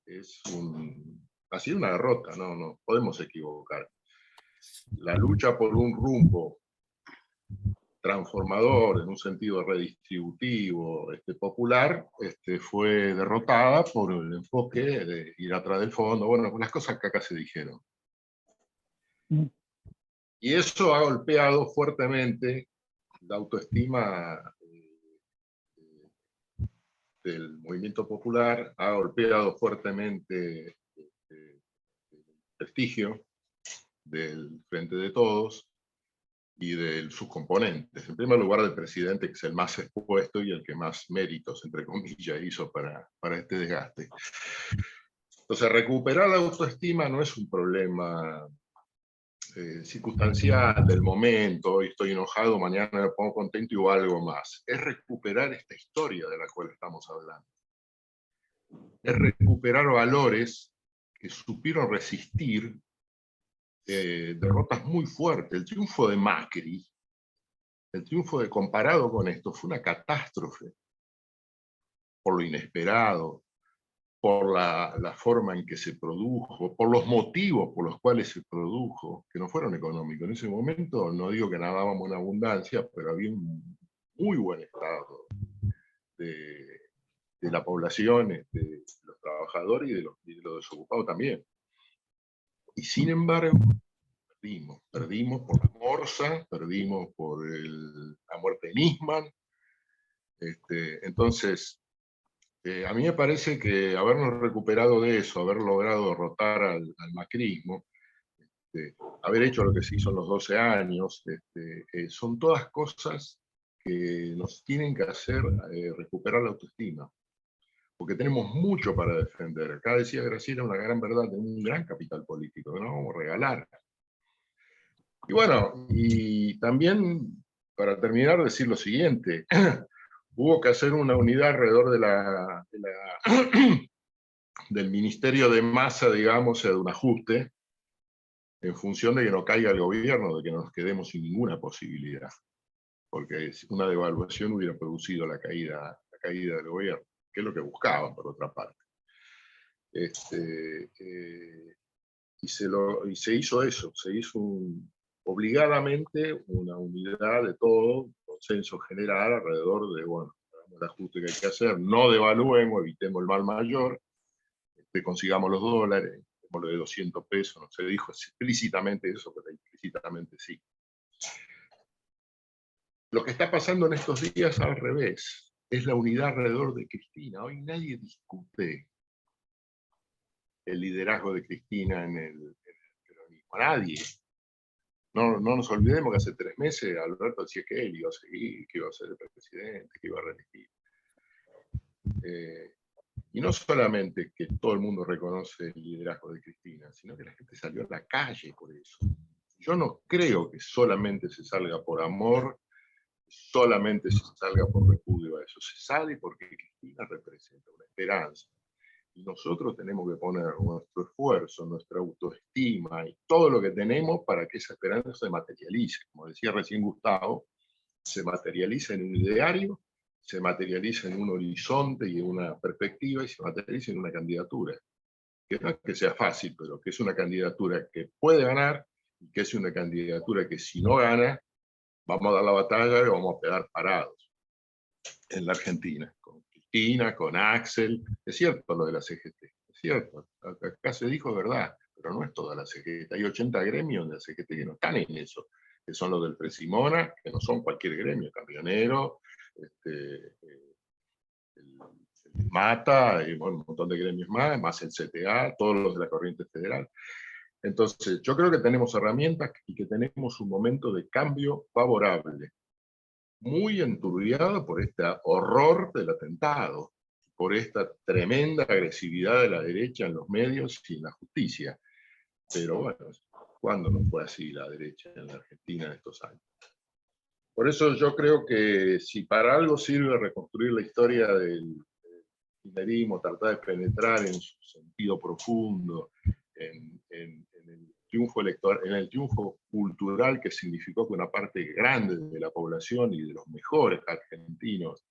ha sido una derrota, no podemos equivocar. La lucha por un rumbo transformador, en un sentido redistributivo, popular, fue derrotada por el enfoque de ir atrás del fondo, bueno, las cosas que acá se dijeron. Y eso ha golpeado fuertemente la autoestima del movimiento popular, ha golpeado fuertemente el prestigio del Frente de Todos y de sus componentes. En primer lugar, del presidente, que es el más expuesto y el que más méritos, entre comillas, hizo para este desgaste. Entonces, recuperar la autoestima no es un problema circunstancial del momento, hoy estoy enojado, mañana me pongo contento o algo más. Es recuperar esta historia de la cual estamos hablando. Es recuperar valores que supieron resistir derrotas muy fuertes. El triunfo de Macri, comparado con esto, fue una catástrofe por lo inesperado, por la forma en que se produjo, por los motivos por los cuales se produjo, que no fueron económicos. En ese momento, no digo que nadábamos en abundancia, pero había un muy buen estado de la población, de los trabajadores y de los desocupados también. Y sin embargo, perdimos por la Morsa, perdimos por la muerte de Nisman. Entonces, a mí me parece que habernos recuperado de eso, haber logrado derrotar al macrismo, haber hecho lo que se hizo en los 12 años, son todas cosas que nos tienen que hacer recuperar la autoestima, porque tenemos mucho para defender. Acá decía Graciela una gran verdad, de un gran capital político, que no vamos a regalar. Y bueno, y también, para terminar, decir lo siguiente. Hubo que hacer una unidad alrededor del Ministerio de Massa, digamos, de un ajuste, en función de que no caiga el gobierno, de que nos quedemos sin ninguna posibilidad. Porque una devaluación hubiera producido la caída del gobierno, que es lo que buscaban, por otra parte. Y se hizo eso, se hizo obligadamente una unidad de todo, consenso general alrededor de, bueno, el ajuste que hay que hacer, no devaluemos, evitemos el mal mayor, consigamos los dólares, como lo de 200 pesos, no se dijo explícitamente eso, pero implícitamente sí. Lo que está pasando en estos días al revés, es la unidad alrededor de Cristina. Hoy nadie discute el liderazgo de Cristina en el peronismo, nadie. No nos olvidemos que hace 3 meses Alberto decía que él iba a seguir, que iba a ser el presidente, que iba a reelegir. Y no solamente que todo el mundo reconoce el liderazgo de Cristina, sino que la gente salió a la calle por eso. Yo no creo que solamente se salga por amor, solamente se salga por repudio a eso. Se sale porque Cristina representa una esperanza. Y nosotros tenemos que poner nuestro esfuerzo, nuestra autoestima y todo lo que tenemos para que esa esperanza se materialice. Como decía recién Gustavo, se materializa en un ideario, se materializa en un horizonte y en una perspectiva, y se materializa en una candidatura. Que no es que sea fácil, pero que es una candidatura que puede ganar, y que es una candidatura que si no gana, vamos a dar la batalla y vamos a quedar parados en la Argentina, con Cristina, con Axel. Es cierto lo de la CGT, es cierto, acá se dijo verdad, pero no es toda la CGT. Hay 80 gremios de la CGT que no están en eso, que son los del Presimona, que no son cualquier gremio, camionero, el Mata, y bueno, un montón de gremios más el CTA, todos los de la corriente federal. Entonces, yo creo que tenemos herramientas y que tenemos un momento de cambio favorable, muy enturbiado por este horror del atentado, por esta tremenda agresividad de la derecha en los medios y en la justicia. Pero bueno, ¿cuándo no fue así la derecha en la Argentina en estos años? Por eso yo creo que si para algo sirve reconstruir la historia del kirchnerismo, tratar de penetrar en su sentido profundo, en el triunfo electoral, en el triunfo cultural que significó que una parte grande de la población y de los mejores argentinos,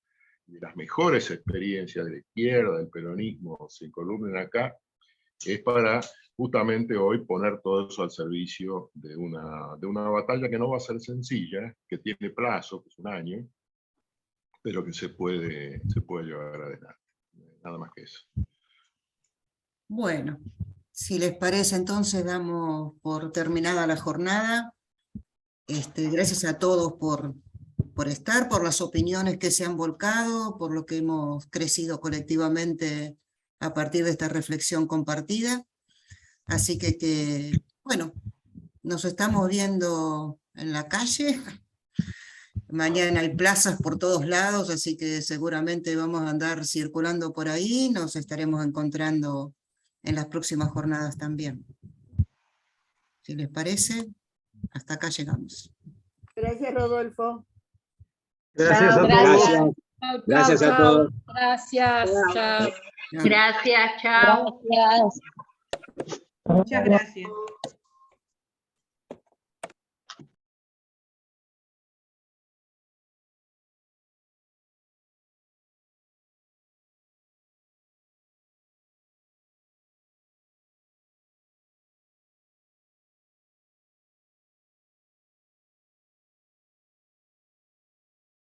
de las mejores experiencias de la izquierda, del peronismo, se columnen acá, es para justamente hoy poner todo eso al servicio de una batalla que no va a ser sencilla, que tiene plazo, que es 1 año, pero que se puede llevar adelante. Nada más que eso. Bueno, si les parece, entonces damos por terminada la jornada. Gracias a todos por estar, por las opiniones que se han volcado, por lo que hemos crecido colectivamente a partir de esta reflexión compartida. Así que bueno, nos estamos viendo en la calle. Mañana hay plazas por todos lados, así que seguramente vamos a andar circulando por ahí. Nos estaremos encontrando en las próximas jornadas también. Si les parece, hasta acá llegamos. Gracias, Rodolfo. Gracias a todos. Gracias a todos. Gracias, chao. Gracias, chao. Gracias. Muchas gracias.